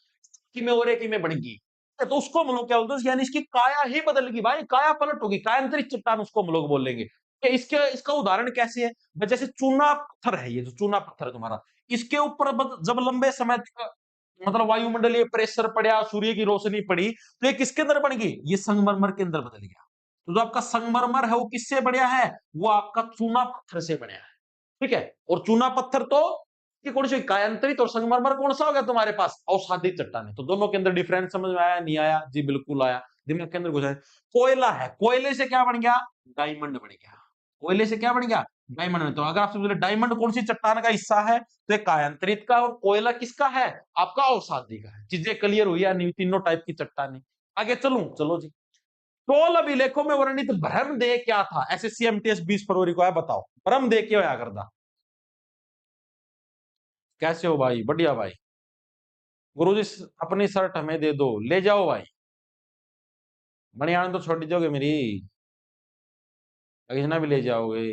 कि मैं और एक ही में बन गई, तो उसको हम लोग क्या बोलते हैं, यानी इसकी काया ही बदल गई भाई, काया पलट होगी, कायांतरित चट्टान उसको हम लोग बोलेंगे। कि इसके इसका उदाहरण कैसे है भाई? जैसे चूना पत्थर है, ये जो चूना पत्थर है तुम्हारा, इसके ऊपर जब लंबे समय तक मतलब वायुमंडलीय प्रेशर पड़ा, सूर्य की रोशनी पड़ी, तो ये किसके अंदर बन गई? ये संगमरमर के अंदर बदल गया। तो जो आपका संगमरमर है वो किससे बढ़िया है? वो आपका चूना पत्थर से बढ़िया है। ठीक है, और चूना पत्थर तो कि कौन सी कायांतरित, और संगमरमर कौन सा हो गया तुम्हारे पास? अवसादी चट्टान। तो दोनों के अंदर डिफरेंस समझ में आया? नहीं आया जी? बिल्कुल आया, दिमाग के अंदर घुसा है। कोयला है, कोयले से क्या बन गया? डायमंड बन गया। कोयले से क्या बन गया? डायमंड। तो अगर आपसे बोले डायमंड कौन सी चट्टान का हिस्सा है, तो एक कायांतरित का, और कोयला किसका है? आपका अवसादी का है। चीजें क्लियर हुई या नहीं? तीनों टाइप की चट्टाने। आगे चलूं? चलो जी। 16 अभिलेखों में वर्णित ब्रह्मदेह क्या था? एसएससी एमटीएस 20 फरवरी को है, बताओ ब्रह्मदेह क्या होया करता? कैसे हो भाई? बढ़िया भाई। गुरुजी अपनी शर्ट हमें दे दो, ले जाओ भाई। बनियान तो छोड़ दीजिएगा मेरी, अगजना भी ले जाओगे।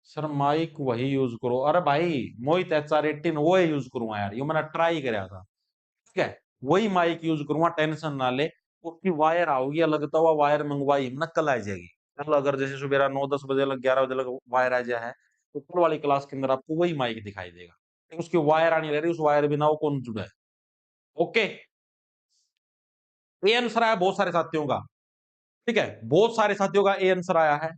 सर माइक वही यूज करो। अरे भाई मोहित HR18 वो यूज करूंगा यार, ये मैंने ट्राई कराया था। ठीक है, वही माइक यूज करूंगा, टेंशन ना ले। उसकी वायर आओगी लगता हुआ, वायर मंगवाई हमने, कल आ जाएगी। कल अगर जैसे सुबह 9-10 बजे लग 11 बजे लग वायर आ जाए, तो कल वाली क्लास के अंदर आपको वही माइक दिखाई देगा। लेकिन उसकी वायर आनी रह रही, उस वायर बिना वो कौन जुड़ा है। ओके, ए आंसर आया बहुत सारे साथियों का। ठीक है, बहुत सारे साथियों का ए आंसर आया है।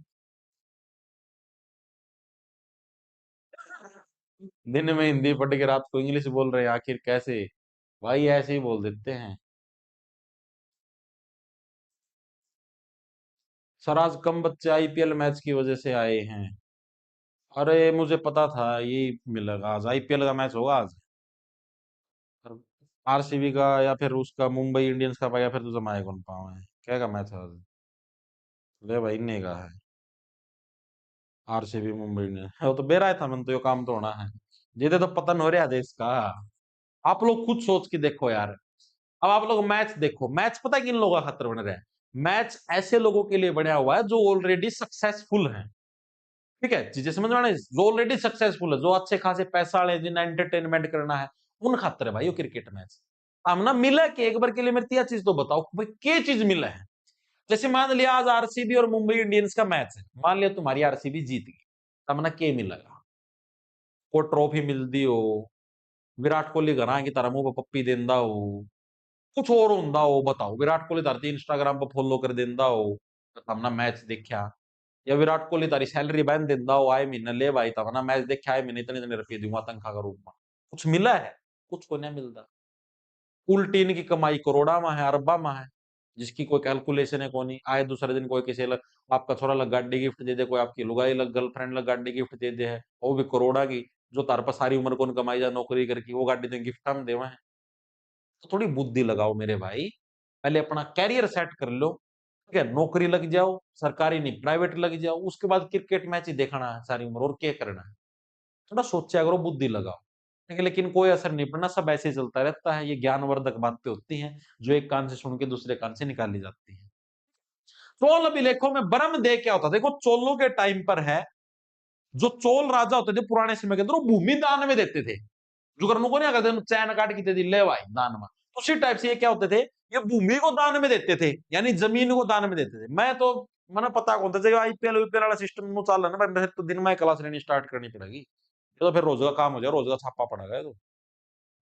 दिन में हिंदी पढ़ के रात को इंग्लिश बोल रहे हैं, आखिर कैसे? भाई ऐसे ही बोल देते हैं। सर आज कम बच्चे IPL मैच की वजह से आए हैं। अरे मुझे पता था ये मिलेगा, आज IPL का मैच होगा आज। RCB का या फिर उसका मुंबई इंडियंस का, या फिर तो जमाए कौन पाओ है, क्या का मैच है आज? ले भाई ने का है RCB मुंबई इंडियंस। वो तो बेरा था मन, तो यो काम तो होना है। जिधे तो पतन हो रहा है देश का। आप लोग खुद सोच के देखो यार। अब आप लोग मैच देखो, मैच पता है किन लोगों का खतर बन रहा है? मैच ऐसे लोगों के लिए बनया हुआ है जो ऑलरेडी सक्सेसफुल हैं। ठीक है, चीजें समझ में आ रही हैं? जो ऑलरेडी सक्सेसफुल है, जो अच्छे खासे पैसा वाले, जिन्हें एंटरटेनमेंट करना है, उन खातर है भाई वो क्रिकेट मैच। हम ना मिला कि एक बार के लिए मेरी यह चीज तो बताओ भाई, क्या चीज मिला है? जैसे मान लिया आज RCB और मुंबई इंडियंस का मैच है, मान लिया तुम्हारी RCB जीत गई, तब ना क्या मिलेगा? को ट्रॉफी मिलती हो, विराट कोहली घर की तरह मुंह पर पप्पी देंदा हो, कुछ और होंदा हो, बताओ? विराट कोहली धरती इंस्टाग्राम पर फॉलो कर देंदा हो, तो तब ना मैच देखा। या विराट कोहली तारी सैलरी बहन देंदा हो आए महीने, ले भाई तब ना मैच देखा, आए महीने इतने इतने रुपये दूंगा तनख्वाह का रूप में। कुछ मिला है? कुछ को नहीं मिलता। उल्टी इनकी कमाई करोड़ा में है, अरबा में है, जिसकी कोई कैलकुलेशन है कोनी। आए दूसरे दिन कोई किसी लग, आपका छोरा लग गाड़ी गिफ्ट दे दे, कोई आपकी लुगाई लग गर्लफ्रेंड लग गाड़ी गिफ्ट दे दे है, वो भी करोड़ा की। जो तार पर सारी उम्र कौन कमाई जा नौकरी करके, वो गाड़ी तो गिफ्ट हम देवा है। तो थोड़ी बुद्धि लगाओ मेरे भाई, पहले अपना कैरियर सेट कर लो, ठीक है, नौकरी लग जाओ, सरकारी नहीं प्राइवेट लग जाओ, उसके बाद क्रिकेट मैच ही देखना है सारी उम्र और क्या करना है। थोड़ा सोचा करो, बुद्धि लगाओ। ठीक है, लेकिन कोई असर नहीं पड़ना, सब ऐसे ही चलता रहता है। ये ज्ञानवर्धक बातें होती हैं जो एक कान से सुन के दूसरे कान से निकाली जाती है। चोल अभिलेखों में ब्रह्म देह क्या होता है? देखो चोलों के टाइम पर है, जो चोल राजा होते थे पुराने समय के अंदर, वो भूमि दान में देते थे। जो करने को नहीं करते, चैन काट की दे ले भाई दान में। उसी टाइप से ये क्या होते थे, ये भूमि को दान में देते थे, यानी जमीन को दान में देते थे। मैं तो मैंने पता कौन था आईपीएल वीपीएल वाला सिस्टम में चाल रहा ना भाई, मेरे तो दिन में क्लास लेनी स्टार्ट करनी पड़ेगी। ये तो फिर रोज का काम हो जाए, रोज का छापा पड़ेगा ये तो।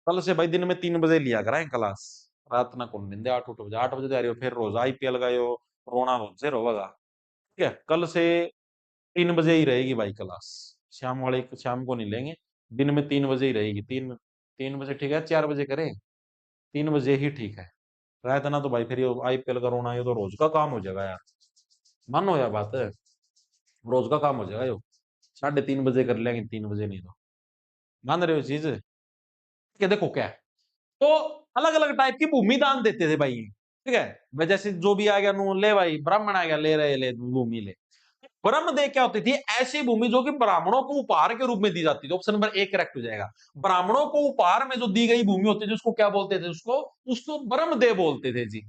कल से भाई दिन में 3 बजे लिया कराएं क्लास, रात ना कौन दिन दे 8 बजे 8 बजे तैयारी हो, फिर रोज आईपीएल का यो रोना रोज से रोगा। ठीक है, कल से 3 बजे ही रहेगी भाई क्लास। शाम को नहीं लेंगे, दिन में 3 बजे ही रहेगी। 3 3 बजे ठीक है, 4 बजे करें, 3 बजे ही ठीक है। रात ना तो भाई फिर आईपीएल का रोना, ये तो रोज का काम हो जाएगा यार। मानो यार बात है, रोज का काम हो जाएगा यो। 3:30 बजे कर लेंगे, 3 बजे नहीं तो। मान रहे हो इस चीज? क्या देखो क्या है, तो अलग अलग टाइप की भूमि दान देते थे भाई ये। ठीक है, वह जैसे जो भी आ गया नू ले भाई, ब्राह्मण आ गया ले रहे ले भूमि ले। ब्रह्म देह क्या होती थी? ऐसी भूमि जो कि ब्राह्मणों को उपहार के रूप में दी जाती थी। ऑप्शन नंबर 1 करेक्ट हो जाएगा। ब्राह्मणों को उपहार में जो दी गई भूमि होती थी उसको क्या बोलते थे? उसको उसको ब्रह्म देह बोलते थे जी।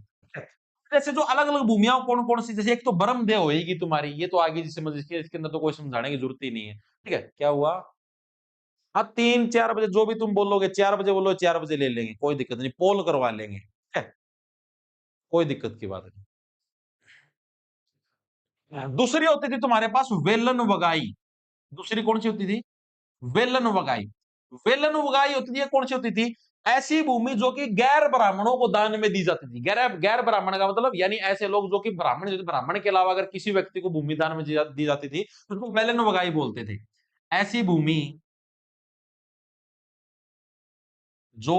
जैसे जो अलग अलग भूमियां कौन कौन सी, जैसे एक तो ब्रह्म देह होगी तुम्हारी, ये तो आगे समझ, इसके अंदर तो कोई समझाने की जरूरत ही नहीं है। ठीक है, क्या हुआ? हाँ 3 4 बजे जो भी तुम बोलोगे, 4 बजे बोलो, 4 बजे ले लेंगे, कोई दिक्कत नहीं, पोल करवा लेंगे। ठीक है, कोई दिक्कत की बात नहीं। दूसरी होती थी तुम्हारे पास वेलन वगाई। दूसरी कौन सी होती थी? वेलन वगाई। वेलन वगाई होती थी, ये कौन सी होती थी? ऐसी भूमि जो कि गैर ब्राह्मणों को दान में दी जाती थी। गैर गैर ब्राह्मण का मतलब यानी ऐसे लोग जो कि ब्राह्मण, जो ब्राह्मण के अलावा अगर किसी व्यक्ति को भूमि दान में दी जाती थी तो उसको वेलन वगाई बोलते थे। ऐसी भूमि जो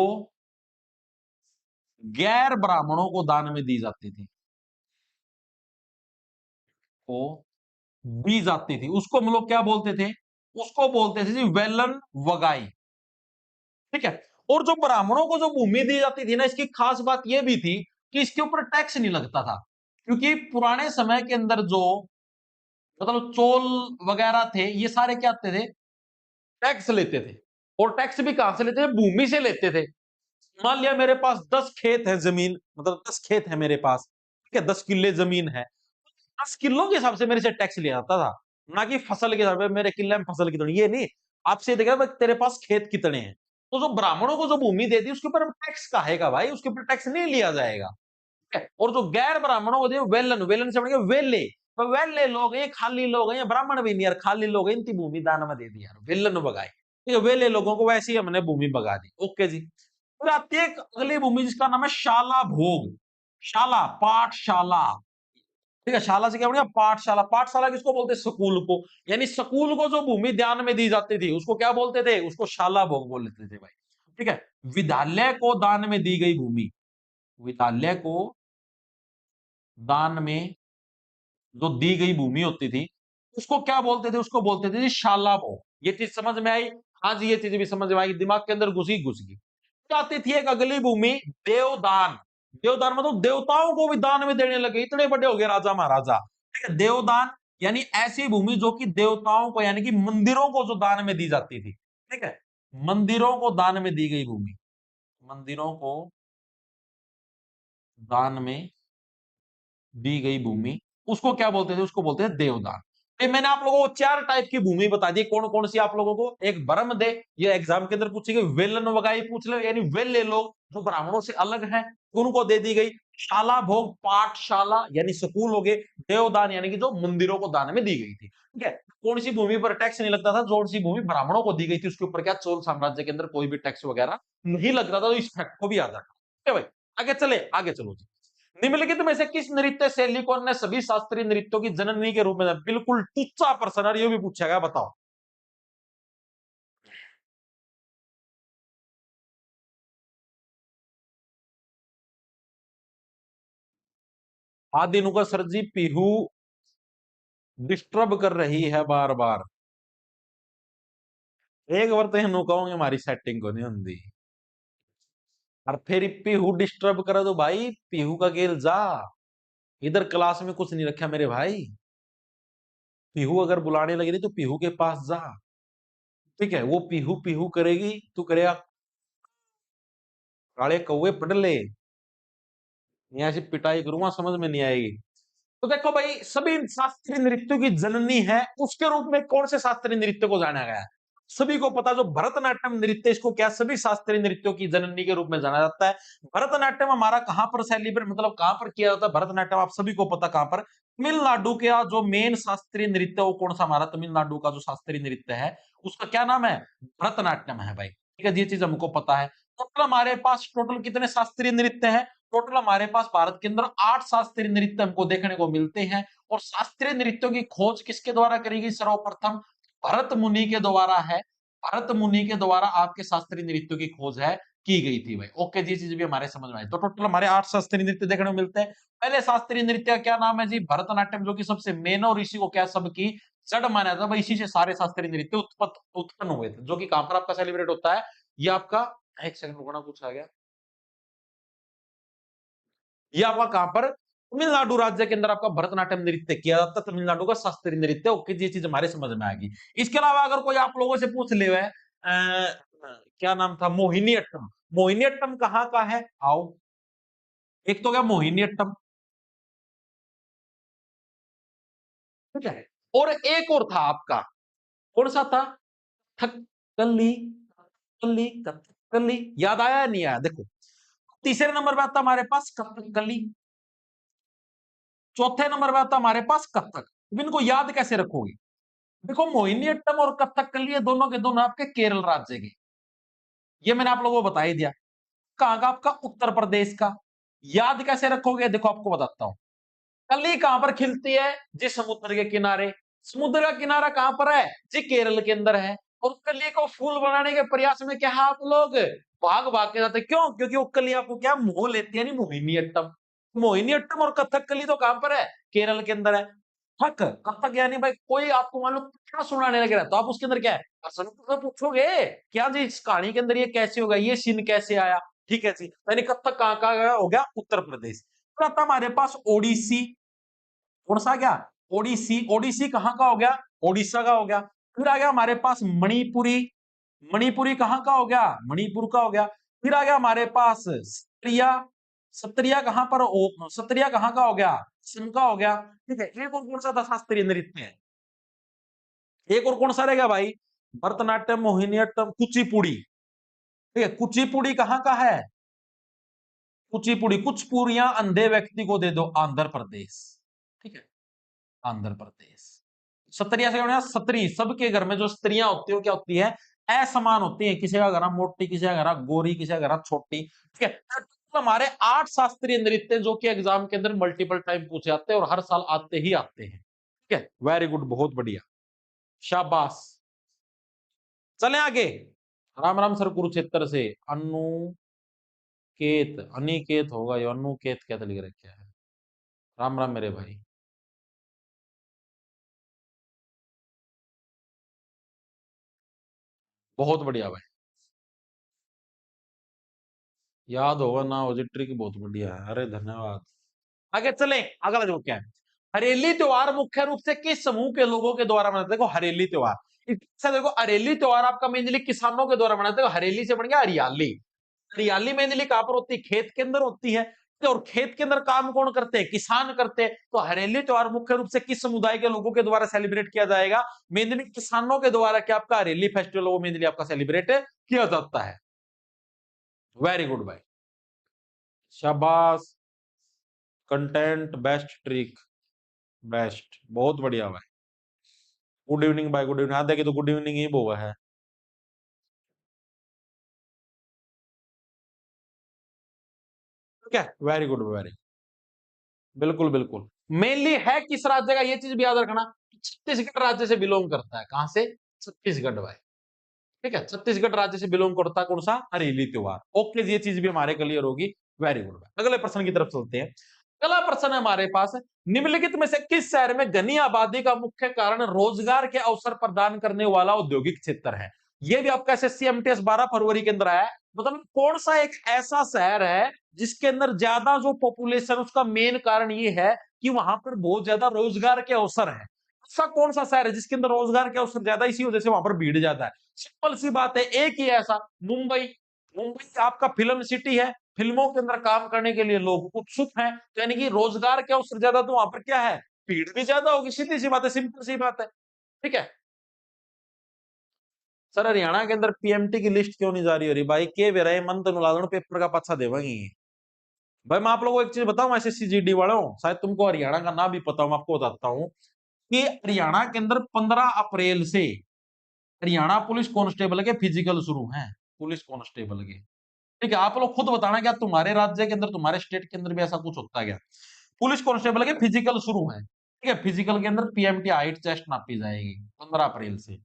गैर ब्राह्मणों को दान में दी जाती थी, को दी जाती थी, उसको हम लोग क्या बोलते थे? उसको बोलते थे जी वेलन वगाई। ठीक है, और जो ब्राह्मणों को जो भूमि दी जाती थी ना, इसकी खास बात यह भी थी कि इसके ऊपर टैक्स नहीं लगता था। क्योंकि पुराने समय के अंदर जो मतलब चोल वगैरह थे, ये सारे क्या आते थे? टैक्स लेते थे। और टैक्स भी कहां से लेते थे? भूमि से लेते थे। मान लिया मेरे पास 10 खेत है जमीन, मतलब 10 खेत है मेरे पास, ठीक है, 10 किले जमीन है, 10 किलो के हिसाब से मेरे से टैक्स लिया जाता था। ना कि फसल के हिसाब से मेरे किले में फसल कितनी, ये नहीं। आपसे देखा भाई तेरे पास खेत कितने हैं, तो जो ब्राह्मणों को जो भूमि दे दी उसके ऊपर टैक्स काहेगा भाई, उसके ऊपर टैक्स नहीं लिया जाएगा। ठीक है? और जो गैर ब्राह्मणों को दे, वेलन, वेलन से बढ़ वेले, तो वेले लोग, ये खाली लोग हैं, ये ब्राह्मण भी नहीं यार, खाली लोग हैं, इनकी भूमि दान में दे दी यार, वेलन बगाए। ठीक है, वेले लोगों को वैसे ही हमने भूमि बगा दी। ओके जी। फिर आती है एक अगली भूमि जिसका नाम है शाला भोग। शाला, पाठशाला। ठीक है, शाला से क्या बढ़िया, पाठशाला। पाठशाला किसको बोलते हैं? स्कूल को। यानी स्कूल को जो भूमि दान में दी जाती थी उसको क्या बोलते थे? उसको शाला भोग बोल लेते थे भाई। ठीक है, विद्यालय को दान में दी गई भूमि, विद्यालय को दान में जो दी गई भूमि होती थी उसको क्या बोलते थे? उसको बोलते थे जी शाला भोग। ये चीज समझ में आई? हाँ जी, ये चीज भी समझ में आई, दिमाग के अंदर घुसी घुस गई। फिर आती थी एक अगली भूमि, देवदान। देवदान मतलब देवताओं को भी दान में देने लगे, इतने बड़े हो गए राजा महाराजा। ठीक है, देवदान यानी ऐसी भूमि जो कि देवताओं को, यानी कि मंदिरों को जो दान में दी जाती थी। ठीक है, मंदिरों को दान में दी गई भूमि, मंदिरों को दान में दी गई भूमि, उसको क्या बोलते थे? उसको बोलते थे देवदान। ये मैंने आप लोगों को 4 टाइप की भूमि बता दी, कौन कौन सी आप लोगों को? एक ब्रह्म दे, ये एग्जाम के अंदर पूछेगी, वेलन वगाई पूछ ले, यानी वेले लोग जो ब्राह्मणों से अलग हैं उनको दे दी गई। शाला भोग, पाठशाला यानी स्कूल हो गए। देवदान यानी कि जो मंदिरों को दान में दी गई थी। ठीक है, कौन सी भूमि पर टैक्स नहीं लगता था? कौन सी भूमि ब्राह्मणों को दी गई थी उसके ऊपर क्या चोल साम्राज्य के अंदर कोई भी टैक्स वगैरह नहीं लगता था। तो इस फैक्ट को भी याद रखना। ठीक है भाई, आगे चले, आगे चलो जी। निम्नलिखित में से किस नृत्य शैली को ने सभी शास्त्रीय नृत्यों की जननी के रूप में? बिल्कुल टुच्चा प्रश्न, और ये भी पूछा गया, बताओ। आदिनु का सर जी पीहू डिस्टर्ब कर रही है बार बार। एक बार तो इन कहूंगे हमारी सेटिंग को नहीं होती, और फिर पीहू डिस्टर्ब करे तो भाई पीहू का गेल जा। इधर क्लास में कुछ नहीं रखा मेरे भाई। पीहू अगर बुलाने लगी रही तो पीहू के पास जा, ठीक है? वो पीहू पीहू करेगी, तू करेगा काले कौवे पढ़ ले। यहाँ से पिटाई करूंगा, समझ में नहीं आएगी। तो देखो भाई, सभी शास्त्रीय नृत्यों की जननी है, उसके रूप में कौन से शास्त्रीय नृत्य को जाना गया है? सभी को पता, जो भरतनाट्यम नृत्य, इसको क्या सभी शास्त्रीय नृत्यों की जननी के रूप में जाना जाता है। भरतनाट्यम हमारा कहां पर सेलिब्रेट, मतलब कहां पर किया जाता है भरतनाट्यम? आप सभी को पता कहां पर, तमिलनाडु का जो मेन शास्त्रीय नृत्य वो कौन सा, हमारा तमिलनाडु का जो शास्त्रीय नृत्य है उसका क्या नाम है? भरतनाट्यम है भाई, ठीक है? ये चीज हमको पता है। टोटल हमारे पास टोटल कितने शास्त्रीय नृत्य हैं? टोटल हमारे पास भारत के अंदर 8 शास्त्रीय नृत्य हमको देखने को मिलते हैं। और शास्त्रीय नृत्यों की खोज किसके द्वारा करी गई? सर्वप्रथम भरत मुनि के द्वारा है। भरत मुनि के द्वारा आपके शास्त्रीय नृत्यों की खोज है, की गई थी भाई। ओके जी, ये चीज भी हमारे समझ में आई। तो टोटल हमारे 8 शास्त्रीय नृत्य देखने को मिलते हैं। पहले शास्त्रीय नृत्य का क्या नाम है जी? भरतनाट्यम, जो कि सबसे मेन और इसी को क्या सबकी जड़ माना जाता है भाई। इसी से सारे शास्त्रीय नृत्य उत्पन्न हुए थे, जो कि कहां पर आपका सेलिब्रेट होता है? ये आपका, एक सेकंड रुकना, कुछ आ गया। ये आपका कहां पर? तमिलनाडु राज्य के अंदर आपका भरतनाट्यम नृत्य किया जाता है, तमिलनाडु का शास्त्रीय नृत्य। ओके, ये चीज हमारे समझ में आ गई। इसके अलावा अगर कोई आप लोगों से पूछ ले क्या नाम था, मोहिनी अट्टम। मोहिनी अट्टम कहाँ का है? आओ, एक तो क्या मोहिनी अट्टम, ठीक है? और एक और था आपका, कौन सा था? कथकली, कथकली, कथकली, याद आया या नहीं आया? देखो, तीसरे नंबर पे आता हमारे पास कथकली, चौथे नंबर पे आता हमारे पास कथक। अब इनको याद कैसे रखोगे? देखो, मोहिनीअट्टम और कथकली ये दोनों के दोनों आपके केरल राज्य के, ये मैंने आप लोगों को बता ही दिया। कहां का? आपका उत्तर प्रदेश का। याद कैसे रखोगे? देखो आपको बताता हूं। कली कहां पर खिलती है? जी समुद्र के किनारे। समुद्र का किनारा कहां पर है? जी केरल के अंदर है। और कली को फूल बनाने के प्रयास में क्या है, आप लोग भाग भाग के जाते, क्यों? क्योंकि वो कली आपको क्या मोह लेती है, नहीं मोहिनीअट्टम। मोहिनीअट्टम और कथकली तो कहां पर है? केरल के अंदर है। हक कथक यानी भाई, कोई आपको मान लो क्या सुनाने लग रहा है तो आप उसके अंदर क्या है, असल तो पूछोगे क्या जी इस कहानी के अंदर ये कैसे होगा, ये सीन कैसे आया, ठीक है जी। यानी कथक कहां का हो गया? उत्तर प्रदेश। फिर आता हमारे पास ओडिसी। कौन सा गया? ओडिसी। ओडिसी कहां का हो गया? ओडिशा का हो गया। फिर आ गया हमारे पास मणिपुरी। मणिपुरी कहां का हो गया? मणिपुर का हो गया। फिर आ गया हमारे पास सत्रिया। सत्रिया कहां पर सत्रिया कहां का हो गया? असम का हो गया। ठीक है, एक और कौन सा था शास्त्रीय नृत्य है? एक और कौन सा रहेगा भाई? भरतनाट्यम, मोहिनीअट्टम, कुचिपुड़ी। ठीक है, कुचिपुड़ी कहां का है? कुचिपुड़ी, कुछ पूरियां अंधे व्यक्ति को दे दो, आंध्र प्रदेश। ठीक है, आंध्र प्रदेश। सत्रिया से होना, सत्री, सबके घर में जो स्त्रियां होती है क्या होती है? असमान होती है। किसी का घर मोटी, किसी का घर गोरी, किसी का घर छोटी। ठीक है, तो हमारे 8 शास्त्रीय नृत्य जो कि एग्जाम के अंदर मल्टीपल टाइम पूछे जाते हैं और हर साल आते ही आते हैं। ठीक है, वेरी गुड, बहुत बढ़िया, शाबाश। चले आगे। राम राम सर, कुरुक्षेत्र से अनुकेत, अनिकेत होगा ये, अनुकेत क्या लिख रखा है? राम राम मेरे भाई। बहुत बढ़िया भाई, याद होगा ना, वो ट्रिक बहुत बढ़िया है, अरे धन्यवाद। आगे चले, अगला जो क्या है? हरेली त्योहार मुख्य रूप से किस समूह के लोगों के द्वारा मनाते हैं? देखो हरेली त्योहार, इससे देखो हरेली त्योहार आपका मेनली किसानों के द्वारा मनाते हैं। हरेली से बन गया हरियाली। हरियाली मेनली कहां पर होती है? खेत के अंदर होती है। और खेत के अंदर काम कौन करते हैं? किसान करते हैं। तो हरेली त्योहार मुख्य रूप से किस समुदाय के लोगों के द्वारा सेलिब्रेट किया जाएगा? मेनली किसानों के द्वारा क्या आपका हरेली फेस्टिवल वो मेनली आपका सेलिब्रेट किया जाता है। वेरी गुड भाई, शाबाश। कंटेंट बेस्ट ट्रिक, बेस्ट, बहुत बढ़िया भाई। गुड इवनिंग भाई, गुड इवनिंग। हाँ देखिए, तो गुड इवनिंग ही बोला है। ठीक है, वेरी गुड, वेरी, बिल्कुल बिल्कुल। मेनली है किस राज्य का, ये चीज भी याद रखना। छत्तीसगढ़ राज्य से बिलोंग करता है। कहां से? छत्तीसगढ़ भाई। ठीक है, छत्तीसगढ़ राज्य से बिलोंग करता है कौन सा? हरेली त्योहार। ओके, ये चीज भी हमारे क्लियर होगी। वेरी गुड भाई, अगले प्रश्न की तरफ चलते हैं। अगला प्रश्न है हमारे पास, निम्नलिखित में से किस शहर में घनी आबादी का मुख्य कारण रोजगार के अवसर प्रदान करने वाला औद्योगिक क्षेत्र है? ये भी आपका एसएससी एमटीएस 12 फरवरी के अंदर आया है। मतलब कौन सा एक ऐसा शहर है जिसके अंदर ज्यादा जो पॉपुलेशन, उसका मेन कारण ये है कि वहां पर बहुत ज्यादा रोजगार के अवसर है। ऐसा कौन सा शहर है जिसके अंदर रोजगार के अवसर ज्यादा, इसी वजह से वहां पर भीड़ ज्यादा है। सिंपल सी बात है, एक ही ऐसा मुंबई। मुंबई आपका फिल्म सिटी है, फिल्मों के अंदर काम करने के लिए लोग उत्सुक हैं, तो यानी कि रोजगार के अवसर ज्यादा, तो वहां पर क्या है, भीड़ भी ज्यादा होगी। सीधी सी बात है, सिंपल सी बात है। ठीक है सर, हरियाणा के अंदर पीएमटी की लिस्ट क्यों नहीं जारी हो रही भाई? के वे रहे मन तो नुला पेपर का पाछा देवांगी। भाई मैं आप लोगों को एक चीज बताऊं, एसएससी जीडी वालों, शायद तुमको हरियाणा का नाम भी पता हो, मैं आपको बताता हूं कि हरियाणा के अंदर 15 अप्रैल से हरियाणा पुलिस कांस्टेबल के फिजिकल शुरू हैं। पुलिस कांस्टेबल के, ठीक है, आप लोग खुद बताना क्या तुम्हारे राज्य के अंदर, तुम्हारे स्टेट के अंदर भी ऐसा कुछ होता है क्या? पुलिस कांस्टेबल के फिजिकल शुरू हैं। ठीक है, फिजिकल के अंदर पीएमटी हाइट चेस्ट नापी जाएगी 15 अप्रैल से।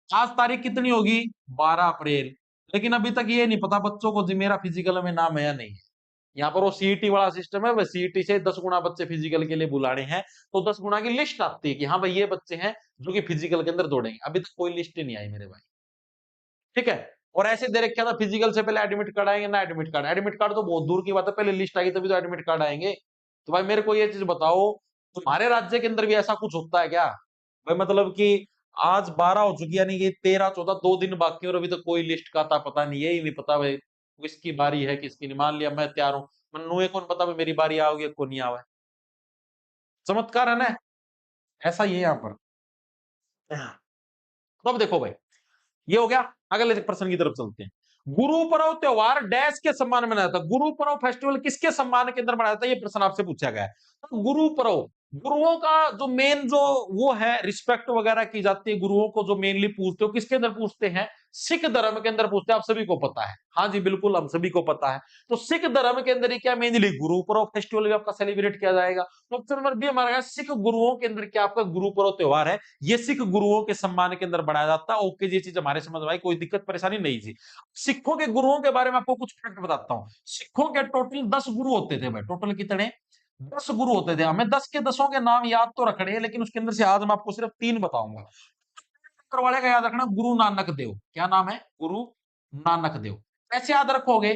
आज तारीख कितनी होगी? 12 अप्रैल। लेकिन अभी तक ये नहीं पता बच्चों को जी मेरा फिजिकल में नाम है या नहीं है। यहाँ पर वो सीईटी वाला सिस्टम है, वह सीईटी से 10 गुना बच्चे फिजिकल के लिए बुलाने हैं, तो 10 गुना की लिस्ट आती है कि हाँ भाई ये बच्चे हैं जो कि फिजिकल के अंदर दौड़ेंगे। अभी तक कोई लिस्ट ही नहीं आई मेरे भाई। ठीक है, और ऐसे दे रखा था फिजिकल से पहले एडमिट कार्ड आएंगे ना, एडमिट कार्ड, एडमिट कार्ड तो बहुत दूर की बात है, पहले लिस्ट आएगी तभी तो एडमिट कार्ड आएंगे। तो भाई मेरे को ये चीज बताओ, तुम्हारे राज्य के अंदर भी ऐसा कुछ होता है क्या? भाई मतलब कि आज 12 हो चुकी, यानी कि 13 14 2 दिन बाकी, और अभी तो कोई लिस्ट का था पता नहीं, यही नहीं पता भाई किसकी बारी है किसकी नहीं। मान लिया मैं तैयार हूं, मन्नू कौन पता भाई मेरी बारी आओगी कौन नहीं आवा है। चमत्कार है ना, ऐसा ही है यहाँ पर। तो अब देखो भाई, ये हो गया। अगले प्रश्न की तरफ चलते हैं। गुरु पर्व त्योहार डैश के सम्मान में मनाया था। गुरु पर्व फेस्टिवल किसके सम्मान के अंदर मनाया था, ये प्रश्न आपसे पूछा गया है। तो गुरु पर्व, गुरुओं का जो मेन जो वो है, रिस्पेक्ट वगैरह की जाती है, गुरुओं को जो मेनली पूछते हो, किसके अंदर पूछते हैं? सिख धर्म के अंदर पूछते हैं। आप सभी को पता है, हाँ जी बिल्कुल, हम सभी को पता है। तो सिख धर्म के अंदर ही क्या मेनली गुरु पर्व फेस्टिवल भी आपका सेलिब्रेट किया जाएगा। तो ऑप्शन नंबर बी हमारा सिख गुरुओं के अंदर क्या आपका गुरु पर्व त्योहार है, ये सिख गुरुओं के सम्मान के अंदर बढ़ाया जाता है। ओके जी, ये चीज हमारे समझ में आई, कोई दिक्कत परेशानी नहीं थी। सिखों के गुरुओं के बारे में आपको कुछ फैक्ट बताता हूं। सिखों के टोटल 10 गुरु होते थे भाई। टोटल कितने? 10 गुरु होते थे। हमें 10 के 10 के नाम याद तो रखने हैं, लेकिन उसके अंदर से आज मैं आपको सिर्फ 3 बताऊंगा। वाले का याद रखना, गुरु नानक देव। क्या नाम है? गुरु नानक देव। कैसे याद रखोगे?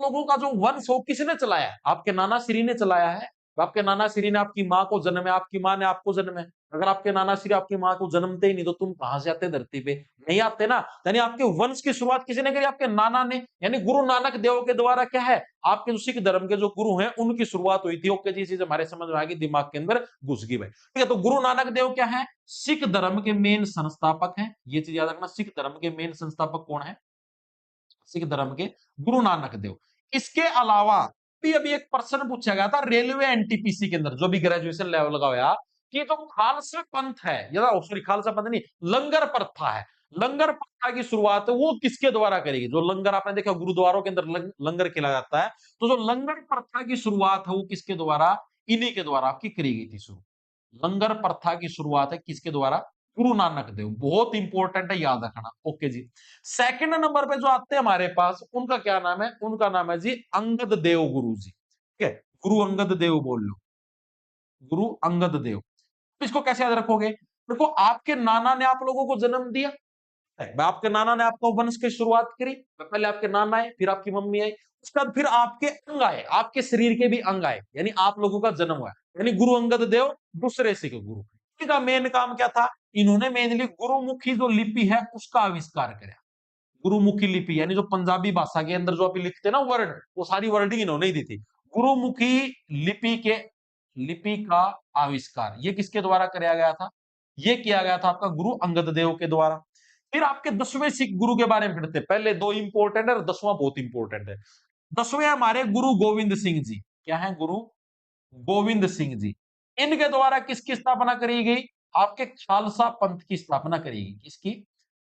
लोगों का जो वंश हो किसने चलाया? आपके नाना श्री ने चलाया है। आपके नाना श्री ने आपकी माँ को जन्म है, आपकी माँ ने आपको जन्म है। अगर आपके नाना श्री आपकी माँ को जन्मते ही नहीं, तो तुम कहां से आते धरती पे? नहीं आते ना। यानी आपके वंश की शुरुआत किसी ने करी? आपके नाना ने। यानी गुरु नानक देव के द्वारा क्या है, आपके जो सिख धर्म के जो गुरु हैं उनकी शुरुआत हुई थी। ओके जी, चीज हमारे समझ में आ गई, दिमाग के अंदर घुस गई भाई। ठीक है, तो गुरु नानक देव क्या है? सिख धर्म के मेन संस्थापक हैं। ये चीज याद रखना, सिख धर्म के मेन संस्थापक कौन है? सिख धर्म के गुरु नानक देव। इसके अलावा भी अभी एक प्रश्न पूछा गया था रेलवे एनटीपीसी के अंदर, जो भी ग्रेजुएशन लेवल का होया, कि जो खालसा पंथ है, या सॉरी खालसा पंथ नहीं, लंगर प्रथा है, लंगर प्रथा की शुरुआत वो किसके द्वारा करेगी? जो लंगर आपने देखा गुरुद्वारों के अंदर लंगर खिलाया जाता है, तो जो लंगर प्रथा की शुरुआत है वो किसके द्वारा? इन्हीं के द्वारा आपकी करी गई थी शुरू। लंगर प्रथा की शुरुआत है किसके द्वारा? गुरु नानक देव। बहुत इंपॉर्टेंट है, याद रखना। ओके जी, सेकंड नंबर पे जो आते हैं हमारे पास, उनका क्या नाम है? उनका नाम है जी अंगद देव गुरु जी। ठीक है, गुरु अंगद देव बोल लो, गुरु अंगद देव। इसको कैसे याद रखोगे? देखो, आपके नाना ने आप लोगों को जन्म दिया, आपके नाना ने आपको वंश की शुरुआत करी। पहले आपके नाना आए, फिर आपकी मम्मी आई, उसके बाद फिर आपके अंग आए, आपके शरीर के भी अंग आए, यानी आप लोगों का जन्म हुआ। यानी गुरु अंगद देव दूसरे सिख गुरु। इनका मेन काम क्या था? इन्होंने मेनली गुरुमुखी जो लिपि है उसका आविष्कार किया। गुरुमुखी लिपि यानी जो पंजाबी भाषा के अंदर जो अभी लिखते हैं ना वर्ड, वो सारी वर्डिंग इन्होंने ही दी थी। गुरुमुखी लिपि के लिपि का आविष्कार ये किसके द्वारा कराया गया था? ये किया गया था आपका गुरु अंगद देव के द्वारा। फिर आपके 10वें सिख गुरु के बारे में पढ़ते हैं। पहले 2 इंपॉर्टेंट है और 10वां बहुत इंपॉर्टेंट है। 10वें हमारे गुरु गोविंद सिंह जी। क्या है? गुरु गोविंद सिंह जी। इनके द्वारा किसकी स्थापना करी गई? आपके खालसा पंथ की स्थापना करी गई। किसकी?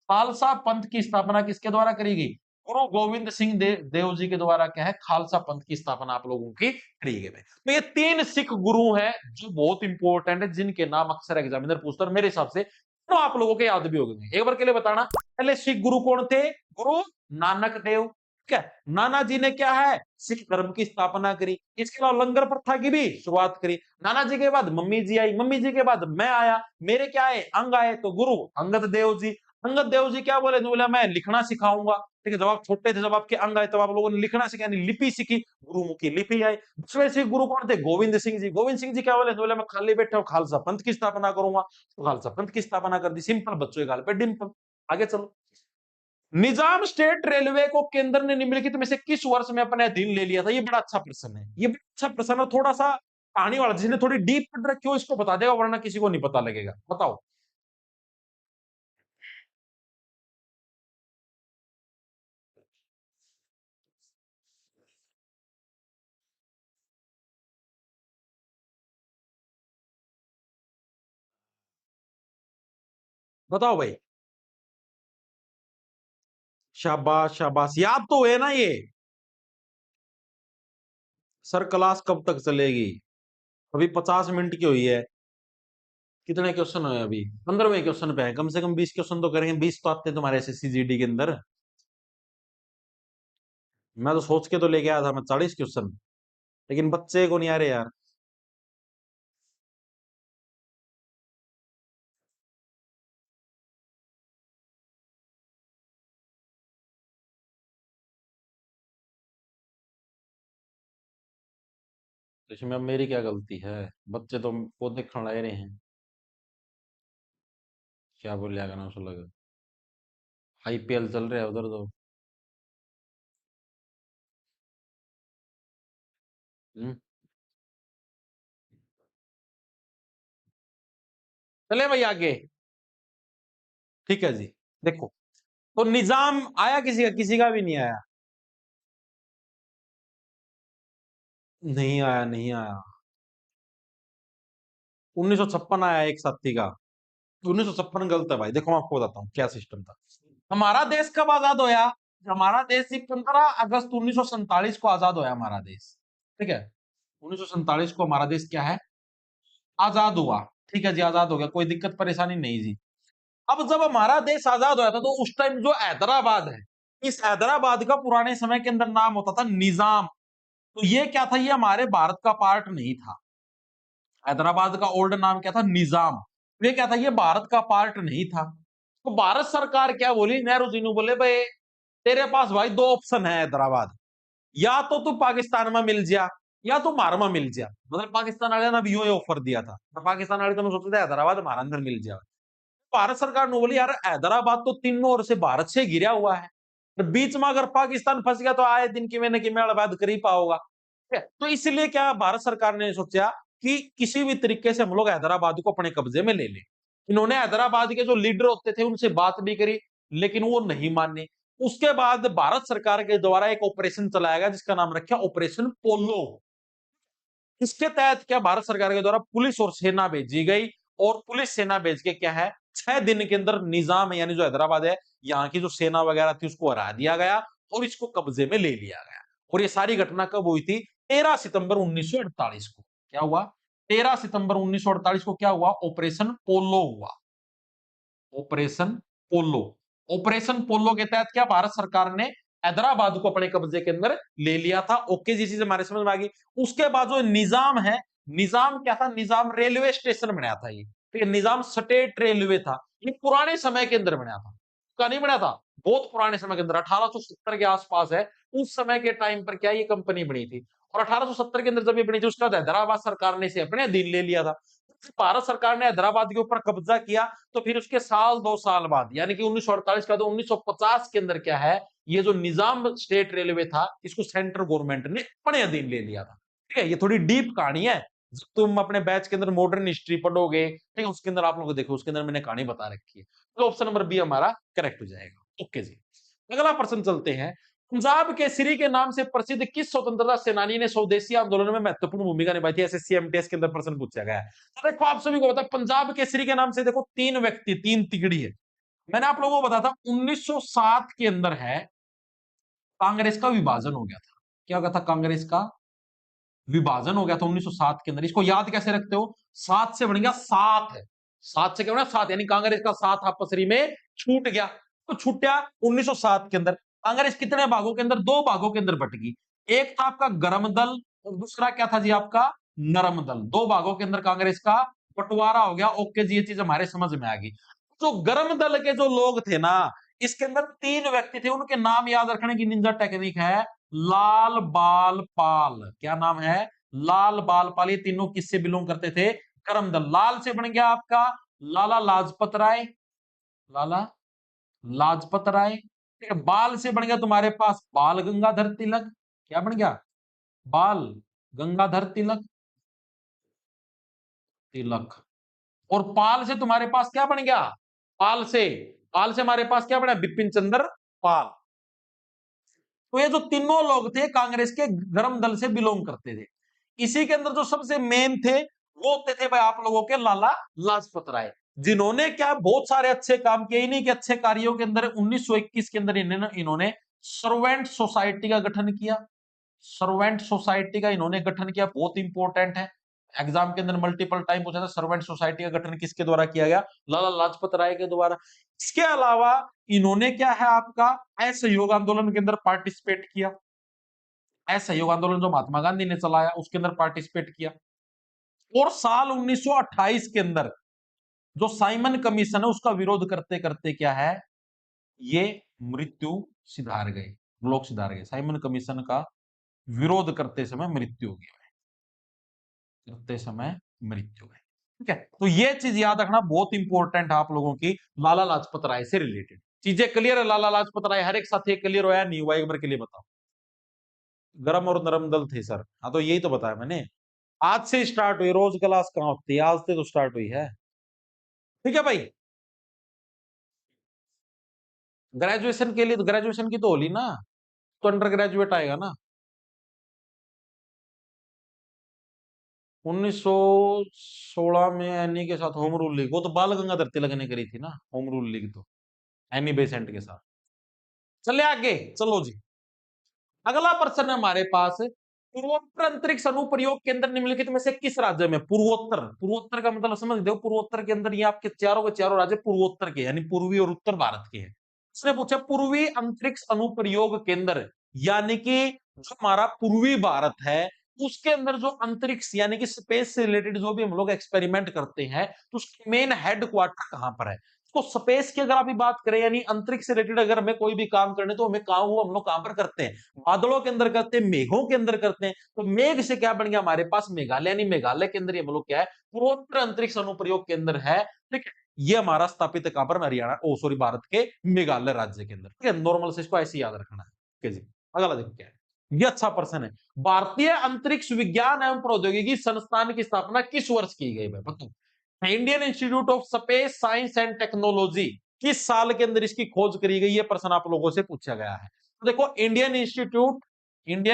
खालसा पंथ की स्थापना किसके द्वारा करी गई? गुरु गोविंद सिंह देव जी के द्वारा क्या है, खालसा पंथ की स्थापना आप लोगों की करी गई है। तो ये 3 सिख गुरु हैं जो बहुत इंपॉर्टेंट है, जिनके नाम अक्सर एग्जामिनर पूछता है, और मेरे हिसाब से तो आप लोगों के याद भी हो गए। एक बार के लिए बताना, पहले सिख गुरु कौन थे? गुरु नानक देव। ठीक है, नाना जी ने क्या है, सिख धर्म की स्थापना करी। इसके अलावा लंगर प्रथा की भी शुरुआत करी। नाना जी के बाद मम्मी जी आई, मम्मी जी के बाद मैं आया, मेरे क्या आए, अंग आए, तो गुरु अंगद देव जी। अंगद देव जी क्या बोले, बोला मैं लिखना सिखाऊंगा। ठीक है, जब आप छोटे थे, जब आपके अंग आए, तब आप लोगों ने लिखना सीखा, यानी लिपि सीखी, गुरुमुखी लिपि आई। दूसरे सिख गुरु कौन थे? गोविंद सिंह जी। गोविंद सिंह जी क्या बोले, बोले मैं खाली बैठा हूँ, खालसा पंथ की स्थापना करूंगा। तो खालसा पंथ की स्थापना कर दी, सिंपल, बच्चों के गाल पे डिंपल। आगे चलो। निजाम स्टेट रेलवे को केंद्र ने निम्नलिखित में से किस वर्ष में अपने अधीन ले लिया था? ये बड़ा अच्छा प्रश्न है, ये बड़ा अच्छा प्रश्न है, थोड़ा सा कहानी वाला, जिसने थोड़ी डीप पढ़ रखी हो इसको बता देगा, वरना किसी को नहीं पता लगेगा। बताओ। बताओ भाई। शाबाश शाबाश, याद तो है ना ये? सर क्लास कब तक चलेगी? अभी 50 मिनट की हुई है। कितने क्वेश्चन हुए अभी? 15वें क्वेश्चन पे है, कम से कम 20 क्वेश्चन तो करेंगे, 20 तो आते हैं तुम्हारे एसएससी जीडी के अंदर। मैं तो सोच के तो लेके आया था मैं 40 क्वेश्चन, लेकिन बच्चे को नहीं आ रहे यार। तो इसमें अब मेरी क्या गलती है? बच्चे तो वो देखने लग रहे हैं। क्या बोल लिया ना, उसको लगा आईपीएल चल रहा है उधर तो। हम्म, चले भाई आगे। ठीक है जी। देखो, तो निजाम आया किसी का? किसी का भी नहीं आया। नहीं आया, नहीं आया। 1956 आया एक साथी का। 1956 गलत है भाई, देखो मैं आपको बताता हूँ क्या सिस्टम था। हमारा देश कब आजाद होया? हमारा देश 15 अगस्त 1947 को आजाद होया हमारा देश। ठीक है, 1947 को हमारा देश क्या है, आजाद हुआ। ठीक है जी, आजाद हो गया, कोई दिक्कत परेशानी नहीं जी। अब जब हमारा देश आजाद हुआ था, तो उस टाइम जो हैदराबाद है, इस हैदराबाद का पुराने समय के अंदर नाम होता था निजाम। तो ये क्या था, ये हमारे भारत का पार्ट नहीं था। हैदराबाद का ओल्ड नाम क्या था? निजाम। ये क्या था, ये भारत का पार्ट नहीं था। तो भारत सरकार क्या बोली, नेहरू जी ने बोले भाई तेरे पास भाई दो ऑप्शन है हैदराबाद, या तो तू पाकिस्तान में मिल जा, या तू मार में मिल जा। मतलब पाकिस्तान वाले ने अभी यो ऑफर दिया था, तो पाकिस्तान वाले तो सोचते थे हैदराबाद हमारे अंदर मिल जाए। भारत सरकार ने बोली यार हैदराबाद तो तीनों ओर से भारत से घिरा हुआ है, तो बीच में अगर पाकिस्तान फंस गया तो आए दिन की मैंने कि मेड़बाद कर ही पाओगा। ठीक है? तो इसलिए क्या भारत सरकार ने सोचा कि किसी भी तरीके से हम लोग हैदराबाद को अपने कब्जे में ले लें। इन्होंने हैदराबाद के जो लीडर होते थे उनसे बात भी करी, लेकिन वो नहीं माने। उसके बाद भारत सरकार के द्वारा एक ऑपरेशन चलाया गया जिसका नाम रखा ऑपरेशन पोलो। इसके तहत क्या भारत सरकार के द्वारा पुलिस और सेना भेजी गई, और पुलिस सेना भेज के क्या है, 6 दिन के अंदर निजाम यानी जो हैदराबाद है, यहाँ की जो सेना वगैरह थी उसको हरा दिया गया और इसको कब्जे में ले लिया गया। और ये सारी घटना कब हुई थी? 13 सितंबर 1948 को। क्या हुआ? 13 सितंबर 1948 को क्या हुआ? ऑपरेशन पोलो हुआ। ऑपरेशन पोलो। ऑपरेशन पोलो के तहत क्या भारत सरकार ने हैदराबाद को अपने कब्जे के अंदर ले लिया था। ओके जी, चीज हमारे समझ में आ गई। उसके बाद जो निजाम है, निजाम क्या था? निजाम रेलवे स्टेशन बनाया था ये। ठीक है, निजाम स्टेट रेलवे था। ये पुराने समय के अंदर बनाया था, का नहीं बनाया था, बहुत पुराने समय के अंदर 1870 के आसपास है। उस समय के टाइम पर क्या ये कंपनी बनी थी, और 1870 के अंदर जब ये बनी थी उसके बाद हैदराबाद सरकार ने इसे अपने अधीन ले लिया था। भारत सरकार ने हैदराबाद के ऊपर कब्जा किया, तो फिर उसके साल 2 साल बाद यानी कि 1948 का, तो 1950 के अंदर क्या है, ये जो निजाम स्टेट रेलवे था इसको सेंट्रल गवर्नमेंट ने अपने अधीन ले लिया था। ठीक है, ये थोड़ी डीप कहानी है। जब तुम अपने बैच के अंदर मॉडर्न हिस्ट्री पढ़ोगे, ठीक है, उसके अंदर आप लोग देखो, उसके अंदर मैंने कहानी बता रखी है। तो ऑप्शन नंबर बी हमारा करेक्ट हो जाएगा। ओके जी, अगला प्रश्न चलते हैं। पंजाब केसरी के नाम से प्रसिद्ध किस स्वतंत्रता सेनानी ने स्वदेशी आंदोलन में महत्वपूर्ण भूमिका निभाई थी? एसएससी एमटीएस के अंदर प्रश्न पूछा गया है। तो देखो आप सभी को पता है, पंजाब केसरी के नाम से देखो तीन व्यक्ति, तीन तिगड़ी है। मैंने आप लोगों को बताया था 1907 के अंदर है कांग्रेस का विभाजन हो गया था। क्या हो गया था? कांग्रेस का विभाजन हो गया था 1907 के अंदर। इसको याद कैसे रखते हो? सात से बन गया सात है, सात से क्या बना? सात, यानी कांग्रेस का सात आपसरी में छूट गया। तो छूटा 1907 के अंदर। कांग्रेस कितने भागों के अंदर? दो भागों के अंदर बट गई। एक था आपका गर्म दल, और दूसरा क्या था जी आपका? नरम दल। दो भागों के अंदर कांग्रेस का बंटवारा हो गया। ओके जी, ये चीज हमारे समझ में आ गई। जो गर्म दल के जो लोग थे ना, इसके अंदर 3 व्यक्ति थे, उनके नाम याद रखने की निंजा टेक्निक है। लाल बाल पाल, क्या नाम है? लाल बाल पाल। ये तीनों किससे बिलोंग करते थे? गर्म दल। लाल से बन गया आपका लाला लाजपत राय, लाला लाजपत राय। ठीक है, बाल से बन गया तुम्हारे पास बाल गंगाधर तिलक। क्या बन गया? बाल गंगाधर तिलक, तिलक। और पाल से तुम्हारे पास क्या बन गया? पाल से हमारे पास क्या बना? बिपिन चंद्र पाल। तो ये जो तीनों लोग थे कांग्रेस के गर्म दल से बिलोंग करते थे। इसी के अंदर जो सबसे मेन थे वो होते थे भाई आप लोगों के लाला लाजपत राय, जिन्होंने क्या बहुत सारे अच्छे काम किए। इन्हीं के अच्छे कार्यों के अंदर 1921 के अंदर इन्होंने सर्वेंट सोसाइटी का गठन किया। सर्वेंट सोसाइटी का इन्होंने गठन किया, बहुत इंपॉर्टेंट है। एग्जाम के अंदर मल्टीपल टाइम पूछा था, सर्वेंट सोसाइटी का गठन किसके द्वारा किया गया? लाला लाजपत राय के द्वारा। इसके अलावा इन्होंने क्या है आपका असहयोग आंदोलन के अंदर पार्टिसिपेट किया। असहयोग आंदोलन जो महात्मा गांधी ने चलाया उसके अंदर पार्टिसिपेट किया। और साल 1928 के अंदर जो साइमन कमीशन है उसका विरोध करते करते क्या है, ये मृत्यु सिधार गए, लोग सिधार गए। साइमन कमीशन का विरोध करते समय मृत्यु हो गई, करते समय मृत्यु है। ठीक है, तो ये चीज याद रखना बहुत इंपॉर्टेंट है आप लोगों की, लाला लाजपत राय से रिलेटेड चीजें क्लियर है। लाला लाजपत राय हर एक साथी क्लियर होया नहीं हुआ? एक बार के लिए बताओ। गरम और नरम दल थे सर, हाँ तो यही तो बताया मैंने। आज से स्टार्ट हुई, रोज क्लास कहाँ होती है? आज से तो स्टार्ट हुई है। ठीक है भाई, ग्रेजुएशन के लिए तो ग्रेजुएशन की तो होली ना, तो अंडर ग्रेजुएट आएगा ना। 1916 में एनी के साथ होम रूल लीग, वो तो बाल गंगाधर तिलक ने करी थी ना होम रूल लीग, तो एनी बेसेंट के साथ। चले आगे, चलो जी। अगला प्रश्न है हमारे पास, पूर्वोत्तर अंतरिक्ष अनुप्रयोग के अंदर निम्नलिखित में से किस राज्य में? पूर्वोत्तर, पूर्वोत्तर का मतलब समझ दो, पूर्वोत्तर के अंदर ये आपके चारों के चारों राज्य पूर्वोत्तर के यानी पूर्वी और उत्तर भारत के हैं। उसने पूछा पूर्वी अंतरिक्ष अनुप्रयोग केंद्र, यानी कि जो हमारा पूर्वी भारत है उसके अंदर जो अंतरिक्ष यानी कि स्पेस से रिलेटेड जो भी हम लोग एक्सपेरिमेंट करते हैं तो उसकी मेन हेडक्वार्टर कहां पर है? तो स्पेस की अगर आप बात करें यानी अंतरिक्ष से रिलेटेड अगर हमें कोई भी काम करने तो हमें काम वो हम लोग कहां पर करते हैं? बादलों के अंदर करते हैं, मेघों के अंदर करते हैं। तो मेघ से क्या बन गया हमारे पास? मेघालय। यानी मेघालय के अंदर हम लोग क्या है? पूर्वोत्तर अंतरिक्ष अनुप्रयोग केंद्र है। ठीक है, ये हमारा स्थापित कहां पर? हरियाणा, ओ सॉरी, भारत के मेघालय राज्य के अंदर। ठीक है, नॉर्मल से इसको ऐसे याद रखना है। ठीक है जी, अगला देखो क्या है। ये अच्छा प्रश्न है। भारतीय अंतरिक्ष विज्ञान एवं प्रौद्योगिकी संस्थान की स्थापना किस वर्ष की गई है? बताओ। Indian institute of space science and technology किस साल के अंदर इसकी खोज करी गई? ये प्रश्न आप लोगों से पूछा गया है। तो देखो, Indian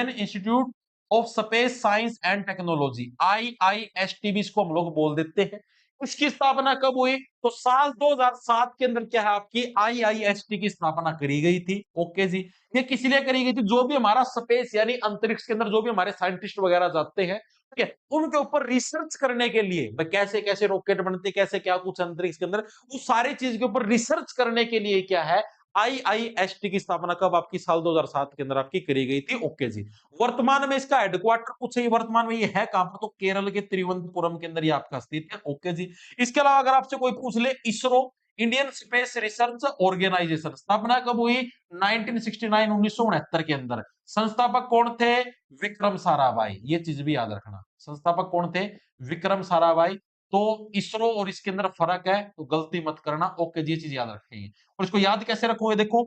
institute of space science and technology, IIST भी इसको हम लोग बोल देते हैं। इसकी स्थापना कब हुई? तो साल 2007 के अंदर क्या है आपकी IIST की स्थापना करी गई थी। ओके जी, ये किस लिए करी गई थी? जो भी हमारा स्पेस यानी अंतरिक्ष के अंदर जो भी हमारे साइंटिस्ट वगैरह जाते हैं, ठीक है, उनके ऊपर रिसर्च करने के लिए, कैसे कैसे रॉकेट बनते, कैसे क्या कुछ अंतरिक्ष के अंदर, उस सारी चीज के ऊपर रिसर्च करने के लिए क्या है, IIST की स्थापना कब आपकी? साल 2007 के अंदर आपकी करी गई थी। ओके जी। वर्तमान में इसका हेडक्वार्टर पूछे, वर्तमान में ये है कहां पर? तो केरल के तिरुवनंतपुरम के अंदर ये आपका स्थित है। ओके जी। इसके अलावा अगर आपसे कोई पूछ ले, ISRO, Indian Space Research Organisation, स्थापना कब हुई? 1969, 1969 के अंदर। संस्थापक कौन थे? विक्रम साराभाई। ये चीज भी याद रखना, संस्थापक कौन थे? विक्रम साराभाई। तो इसरो और इसके अंदर फर्क है, तो गलती मत करना। ओके जी, ये चीज याद रखेंगे। और इसको याद कैसे रखोगे? देखो,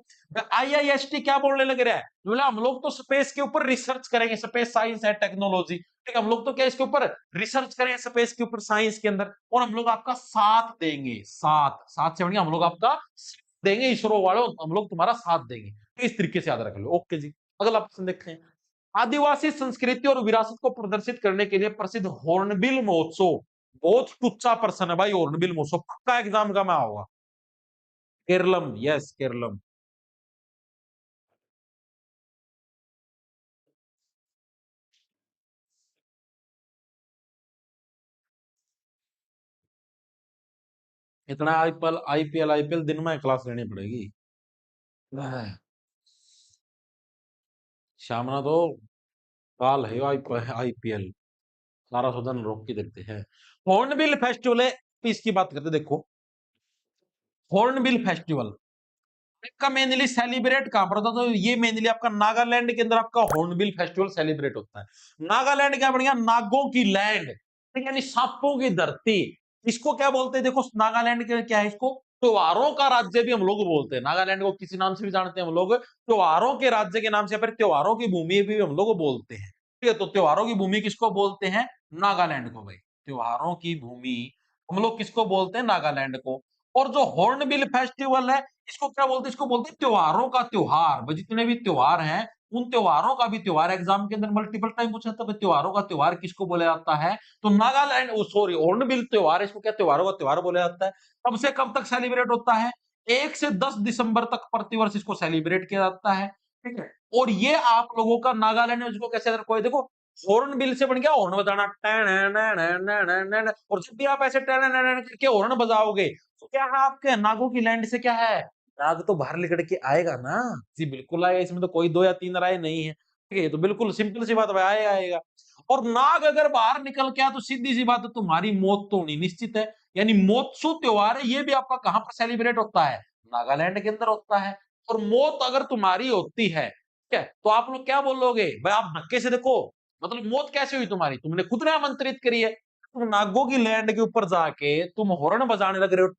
IIST क्या बोलने लग रहा है, बोले हम लोग तो स्पेस के ऊपर रिसर्च करेंगे, स्पेस साइंस एंड टेक्नोलॉजी। ठीक, हम लोग तो क्या इसके ऊपर रिसर्च करेंगे स्पेस के ऊपर, साइंस के अंदर, और हम लोग आपका साथ देंगे। साथ साथ से बढ़िया हम लोग आपका साथ देंगे, इसरो वालों हम लोग तुम्हारा साथ देंगे। तो इस तरीके से याद रख लो। ओके जी, अगला प्रश्न देखते हैं। आदिवासी संस्कृति और विरासत को प्रदर्शित करने के लिए प्रसिद्ध हॉर्नबिल महोत्सव, बहुत टुच्चा प्रश्न है भाई। हॉर्नबिल महोत्सव पक्का एग्जाम का में होगा। केरलम, यस केरलम। इतना आईपीएल आईपीएल आईपीएल दिन में क्लास लेनी पड़ेगी। शामना तो काल है आईपीएल, 1200 दिन रोक के देखते हैं। हॉर्नबिल फेस्टिवल है, इसकी बात करते देखो। हॉर्नबिल फेस्टिवल का मेनली सेलिब्रेट कहां पर होता है? तो ये मेनली आपका नागालैंड के अंदर आपका हॉर्नबिल फेस्टिवल सेलिब्रेट होता है। नागालैंड क्या बढ़िया, नागों की लैंड, यानी सांपों की धरती। इसको क्या बोलते हैं? देखो नागालैंड के क्या है, इसको त्योहारों का राज्य भी हम लोग बोलते हैं। नागालैंड को किसी नाम से भी जानते हैं हम लोग, त्योहारों के राज्य के नाम से, फिर त्योहारों की भूमि भी हम लोग बोलते हैं। ठीक है, तो त्योहारों की भूमि किसको बोलते हैं? नागालैंड को भाई। त्योहारों की भूमि हम लोग किसको बोलते हैं? नागालैंड को। और जो हॉर्नबिल फेस्टिवल है, इसको क्या बोलते हैं? इसको बोलते हैं त्योहारों का त्योहार। भाई जितने भी त्योहार हैं, उन त्योहारों का भी त्योहार। एग्जाम के अंदर मल्टीपल टाइम पूछा था, भाई त्योहारों का त्योहार किसको बोला जाता है? तो नागालैंड, सॉरी, हॉर्नबिल त्योहार, इसको क्या त्योहारों का त्योहार बोला जाता है। कब से कब तक सेलिब्रेट होता है? 1 से 10 दिसंबर तक प्रतिवर्ष इसको सेलिब्रेट किया जाता है। ठीक है, और ये आप लोगों का नागालैंड में इसको कैसे, अगर कोई देखो, हॉर्न बिल से बन गया हॉर्न बजाना, और जब भी आप ऐसे करके हॉर्न बजाओगे, तो क्या है, आपके नागों की लैंड से क्या है, नाग तो बाहर निकल के आएगा ना। जी बिल्कुल आएगा, इसमें तो कोई दो या तीन राय नहीं है। ठीक है, ये तो बिल्कुल सिंपल सी बात है, आएगा आएगा। और नाग अगर बाहर निकल के आया तो सीधी सी बात है, तुम्हारी मौत तो होनी निश्चित है। यानी मौत्सु त्योहार है, ये भी आपका कहां पर सेलिब्रेट होता है? नागालैंड के अंदर होता है। और मौत अगर तुम्हारी होती है, ठीक है, तो आप लोग क्या बोलोगे? भाई आप धक्के से देखो, मतलब मौत कैसे हुई तुम्हारी? तुमने खुद ने आमंत्रित करी है। तुम नागों की लैंड के ऊपर जाके तुम हॉर्न बजाने लग रहे हो,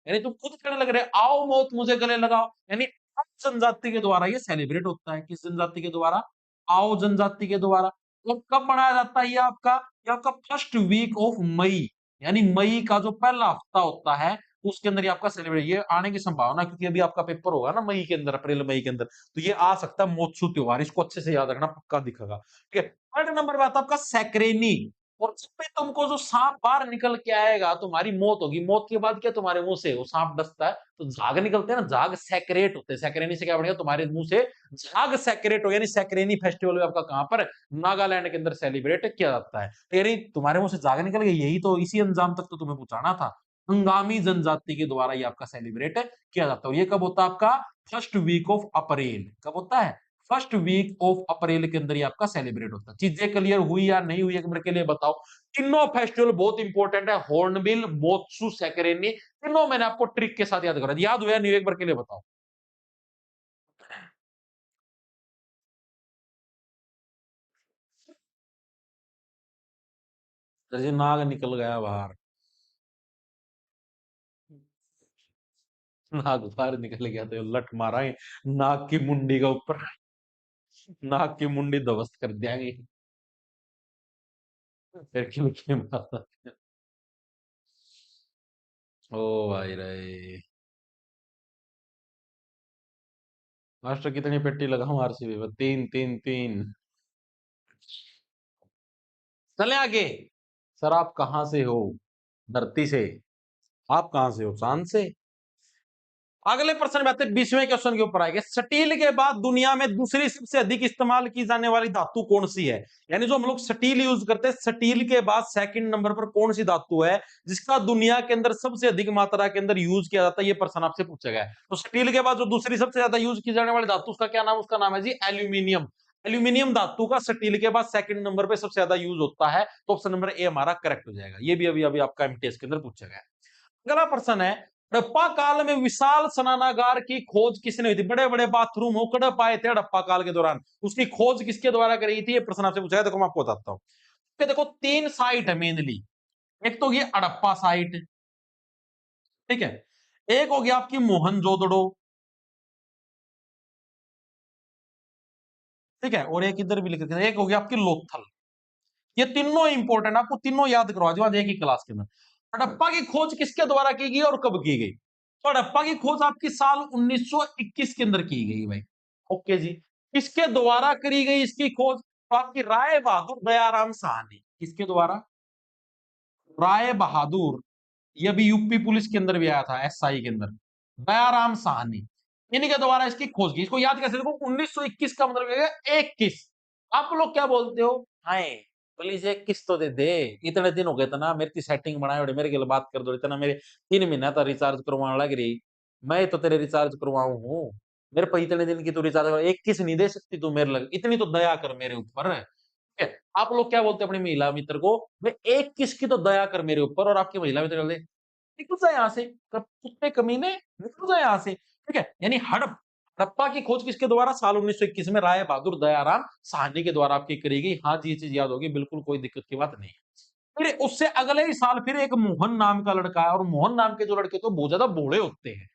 यानी तुम खुद कहने लग रहे हो, आओ मौत मुझे गले लगाओ। यानी आओ जनजाति के द्वारा ये सेलिब्रेट होता है। किस जनजाति के द्वारा? आओ जनजाति के द्वारा। और कब मनाया जाता है ये आपका फर्स्ट वीक ऑफ मई, यानी मई का जो पहला हफ्ता होता है, उसके अंदर ये आपका सेलिब्रेट, ये आने की संभावना, क्योंकि अभी आपका पेपर होगा ना मई के अंदर, अप्रैल मई के अंदर, तो ये आ सकता है मोत्सु त्योहार। इसको अच्छे से याद रखना, पक्का दिखेगा। ठीक है, थर्ड नंबर पे आता है आपका सैक्रेनी। और जब भी तुमको जो सांप बाहर निकल के आएगा, तुम्हारी मौत होगी। मौत के बाद क्या, तुम्हारे मुंह से वो सांप डसता है तो झाग निकलते हैं ना, झाग सेक्रेट होते हैं। सैक्रेनी से क्या बढ़ेगा, तुम्हारे मुंह से झाग सेक्रेट हो। यानी सैक्रेनी फेस्टिवल आपका कहां पर? नागालैंड के अंदर सेलिब्रेट किया जाता है। तो यानी तुम्हारे मुंह से झाग निकल गई, यही तो, इसी अंजाम तक तो तुम्हें पहुंचाना था। अंगामी जनजाति के द्वारा ये आपका सेलिब्रेट किया जाता है। और ये कब होता है आपका? First week of April. कब होता है? फर्स्ट वीक ऑफ अप्रैल के अंदर ये आपका सेलिब्रेट होता है। चीजें क्लियर हुई या नहीं हुई, एक बार के लिए बताओ। तीनों फेस्टिवल बहुत इंपॉर्टेंट है, हॉर्नबिल, मोत्सु, सैकरेनी, तीनों मैंने आपको ट्रिक के साथ याद करा दिया। याद हुआ या नहीं, एक बार के लिए बताओ। जैसे नाग निकल गया बाहर, नाग बाहर निकल गया तो लट मारा है नाग की मुंडी का ऊपर, नाग की मुंडी ध्वस्त कर देंगे। फिर क्यों क्यों मारा? ओ भाई रे, मास्टर कितनी पेटी लगाऊं आरसीबी में? तीन तीन तीन। चले आगे। सर आप कहां से हो? धरती से। आप कहां से हो? चांद से। अगले प्रश्न में आते हैं, 20वें क्वेश्चन के ऊपर आएंगे। स्टील के बाद दुनिया में दूसरी सबसे अधिक इस्तेमाल की जाने वाली धातु कौन सी है? यानी जो हम लोग स्टील यूज करते हैं, स्टील के बाद सेकंड नंबर पर कौन सी धातु है जिसका दुनिया के अंदर सबसे अधिक मात्रा के अंदर यूज किया जाता है? ये प्रश्न आपसे पूछा गया है। तो स्टील के बाद जो दूसरी सबसे ज्यादा यूज की जाने वाली धातु, उसका क्या नाम? उसका नाम है जी एल्यूमिनियम। एल्यूमिनियम धातु का स्टील के बाद सेकंड नंबर पे सबसे ज्यादा यूज होता है। तो ऑप्शन नंबर ए हमारा करेक्ट हो जाएगा। ये भी अभी अभी आपका एमटीएस के अंदर पूछा गया है। अगला प्रश्न है, हड़प्पा काल में विशाल स्नानागार की खोज किसने हुई थी? बड़े बड़े बाथरूम हो कड़ पाए थे हड़प्पा काल के दौरान, उसकी खोज किसके द्वारा करी थी? ये प्रश्न आपसे पूछा है। देखो मैं आपको बताता हूँ। देखो तीन साइट है मेनली। एक तो ये हड़प्पा साइट, ठीक है, एक हो गया आपकी मोहनजोदड़ो, ठीक है, और एक इधर भी लिख एक हो गया आपकी लोथल। ये तीनों इंपॉर्टेंट, आपको तीनों याद करवा दूं आज एक ही क्लास के अंदर। हड़प्पा की खोज किसके द्वारा की गई और कब की गई? तो हड़प्पा की खोज आपकी साल 1921 के अंदर की गई भाई। ओके जी। किसके द्वारा करी गई इसकी खोज? तो आपकी राय बहादुर दयाराम साहनी। किसके द्वारा? राय बहादुर। ये भी यूपी पुलिस के अंदर भी आया था, एसआई के अंदर। दयाराम साहनी, इन्हीं के द्वारा इसकी खोज की। इसको याद कैसे? देखो 1921 का मतलब क्या है? 21। आप लोग क्या बोलते हो? हाय, प्लीज एक किस्त तो दे दे। इतने दिन हो गए थे ना मेरी सेटिंग बनाए और मेरे के लिए बात कर दो। इतना मेरे 3 महीना तो रिचार्ज करवाने लग रही, मैं तो तेरे रिचार्ज करवाऊ हूँ। मेरे पे इतने दिन की तू रिचार्ज, एक किस्त नहीं दे सकती तू मेरे लग? इतनी तो दया कर मेरे ऊपर। ठीक है, आप लोग क्या बोलते हैं अपनी महिला मित्र को? भाई एक किस्त की तो दया कर मेरे ऊपर, और आपकी महिला मित्र बोलते निकल जाए यहाँ से, कुत्ते कमीने निकल जाए यहाँ से, ठीक है। यानी हड़प्पा की खोज किसके द्वारा, साल 1921 में राय बहादुर दयाराम साहनी के द्वारा आपकी करी गई। हाँ जी, ये चीज याद होगी, बिल्कुल कोई दिक्कत की बात नहीं है। फिर उससे अगले ही साल फिर एक मोहन नाम का लड़का है, और मोहन नाम के जो लड़के तो बहुत ज्यादा भोले होते हैं,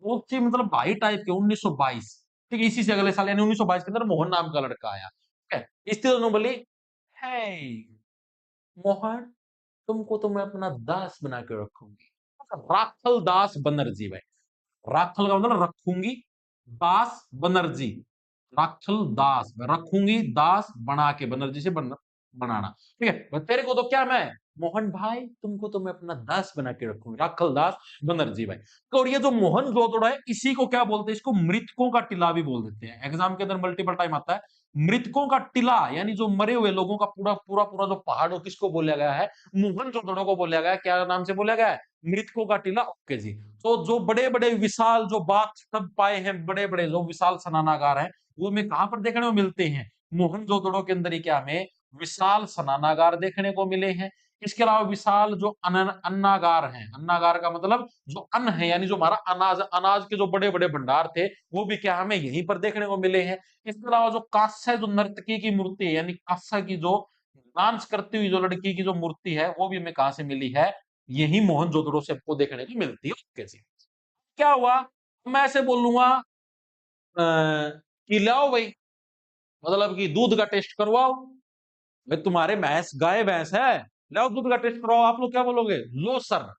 वो थी मतलब भाई टाइप के, 1922, ठीक है। इसी से अगले साल यानी 1922 के अंदर मोहन नाम का लड़का आया, ठीक है। स्त्री दोनों बोली, हे मोहन, तुमको तो मैं अपना दास बना के रखूंगी। राखल दास बनर्जी भाई, राखल का मतलब रखूंगी, दास बनर्जी, राखल दास रखूंगी, दास बना के, बनर्जी से बनाना, ठीक है। तेरे को तो क्या मैं, मोहन भाई तुमको तो मैं अपना दास बना के रखूंगी, राखल दास बनर्जी भाई। और ये जो मोहन जोदड़ो है, इसी को क्या बोलते हैं, इसको मृतकों का टिला भी बोल देते हैं। एग्जाम के अंदर मल्टीपल टाइम आता है। मृतकों का टिला यानी जो मरे हुए लोगों का पूरा पूरा पूरा जो पहाड़ हो, किसको बोला गया है, मोहन जोदड़ो को बोला गया है। क्या नाम से बोला गया है, मृतकों का टिला, ओके जी। तो जो बड़े बड़े विशाल जो बाथ टब पाए हैं, बड़े बड़े जो विशाल स्नानागार हैं, वो हमें कहां पर देखने को मिलते हैं, मोहनजोदड़ो के अंदर ही क्या हमें विशाल स्नानागार देखने को मिले हैं। इसके अलावा विशाल जो अन्नागार हैं, अन्नागार का मतलब जो अन्न है, यानी जो हमारा अनाज, अनाज के जो बड़े बड़े भंडार थे, वो भी क्या हमें यहीं पर देखने को मिले हैं। इसके अलावा जो कांस्य जो नर्तकी की मूर्ति है, यानी कांस्य की जो डांस करती हुई जो लड़की की जो मूर्ति है, वो भी हमें कहां से मिली है, यही मोहनजोदड़ो से आपको देखने को मिलती है, ओके जी। क्या हुआ, मैं ऐसे बोलूंगा कि लाओ भाई, मतलब कि दूध का टेस्ट करवाओ भाई, तुम्हारे भैंस गाय भैंस है, लाओ दूध का टेस्ट करवाओ। आप लोग क्या बोलोगे, लो सर,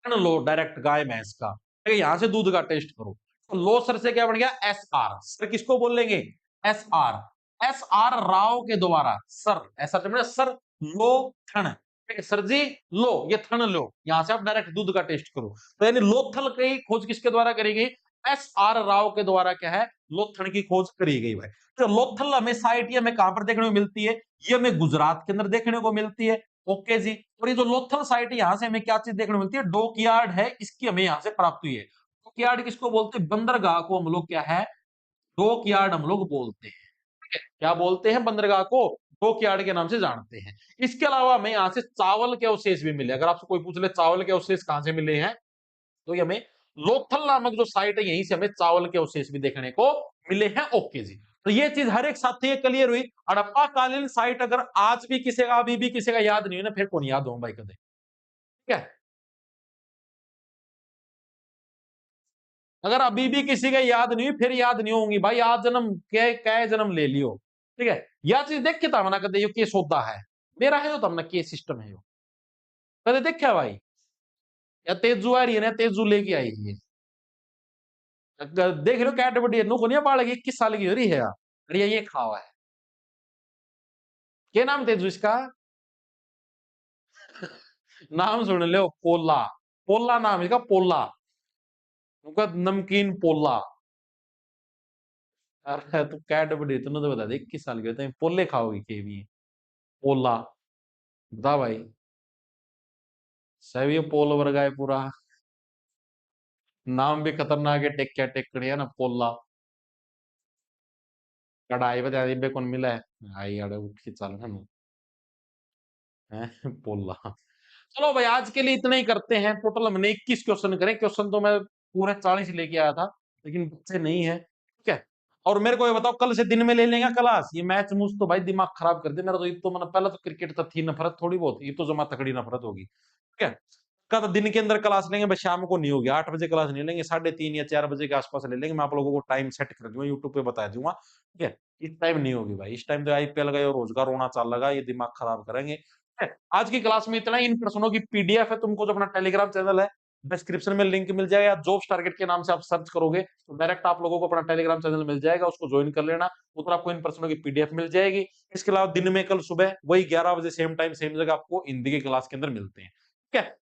लो डायरेक्ट गाय भैंस का, यहां से दूध का टेस्ट करो। तो लो सर से क्या बन गया, एस आर, सर किसको बोल लेंगे, S R, S R Rao के द्वारा, सर ऐसा सर लो थन, ठीक है सर जी, लो ये थन लो, यहां से आप डायरेक्ट दूध का टेस्ट करो। तो यानी लोथल की खोज किसके द्वारा करी गई, एस आर राव के द्वारा क्या है, लोथन की खोज करी गई भाई। तो लोथल हमें साइट ये हमें कहां पर देखने को मिलती है, ये हमें गुजरात के अंदर देखने को मिलती है, ओके जी। और ये जो लोथल साइट है, यहां से हमें क्या चीज देखने को मिलती है, डॉकयार्ड है, इसकी हमें यहां से प्राप्त हुई है। डॉकयार्ड किसको बोलते हैं, बंदरगाह को हम लोग क्या है, डॉकयार्ड हम लोग बोलते हैं, ठीक है। क्या बोलते हैं, बंदरगाह को डॉकयार्ड के नाम से जानते हैं। इसके अलावा हमें यहाँ से चावल के अवशेष भी मिले। अगर आपसे कोई पूछ ले चावल के अवशेष कहां से मिले हैं, तो ये हमें लोथल नामक जो साइट है, यहीं से हमें चावल के अवशेष भी देखने को मिले हैं, ओके जी। तो ये चीज हर एक साथी क्लियर हुई। हड़प्पा कालीन साइट अगर आज भी किसी का, अभी भी किसी का याद नहीं है ना, फिर कौन याद हो भाई कदे, ठीक है। अगर अभी भी किसी का याद नहीं हुई, फिर याद नहीं होंगी भाई, आज जन्म क्या जन्म ले लियो, ठीक है। यह चीज देख के तमना कदे यो के सौदा है मेरा है, तमना के सिस्टम है यो, कदे देखा भाई, या तेजू आ रही है ना, तेजू लेके आई है, देख लो कैट बड़ी है, नु को नहीं पालेगी, 21 साल की हो रही है यार, अरे ये खावा है, क्या नाम तेजू इसका, नाम सुन लो, पोला, पोला नाम इसका, पोला, उनका नमकीन पोला। अरे तू कैट बड़ी, तूने तो बता दे 21 साल की होते हैं, पोले खाओगी के भी, पोला, बता भाई, सभी पोल वर्गा है पूरा, नाम भी खतरनाक है, टेक्या टेकड़ी है ना, पोला, कड़ाई बता दी कौन मिला है, आई अड़े उठ के चल रहा है, पोला। चलो भाई, आज के लिए इतना ही करते हैं। टोटल हमने 21 क्वेश्चन करें, क्वेश्चन तो मैं पूरे 40 लेके आया था, लेकिन बच्चे नहीं है, ठीक है। और मेरे को ये बताओ, कल से दिन में ले लेंगे क्लास, ये मैच मूच तो भाई दिमाग खराब कर दे मेरा, तो ये तो मतलब पहले तो क्रिकेट तो थी नफरत थोड़ी बहुत, ये तो जमा तकड़ी नफरत होगी, ठीक है। का तो दिन के अंदर क्लास लेंगे, बस शाम को नहीं होगी, 8 बजे क्लास नहीं लेंगे, 3:30 या 4 बजे के आसपास ले लेंगे। मैं आप लोगों को टाइम सेट कर दूंगा, यूट्यूब पे बता दूंगा, ठीक है। इस टाइम नहीं होगी भाई, इस टाइम तो आईपीएल का रोजगार होना चल लगा, ये दिमाग खराब करेंगे। आज की क्लास में इतना ही। इन प्रश्नों की पीडीएफ है, तुमको जो अपना टेलीग्राम चैनल है, डिस्क्रिप्शन में लिंक मिल जाएगा, जॉब्स टारगेट के नाम से आप सर्च करोगे तो डायरेक्ट आप लोगों को अपना टेलीग्राम चैनल मिल जाएगा, उसको ज्वाइन कर लेना, उधर आपको इन प्रश्नों की पीडीएफ मिल जाएगी। इसके अलावा दिन में कल सुबह वही 11 बजे सेम टाइम सेम जगह आपको हिंदी की क्लास के अंदर मिलते हैं, ठीक है।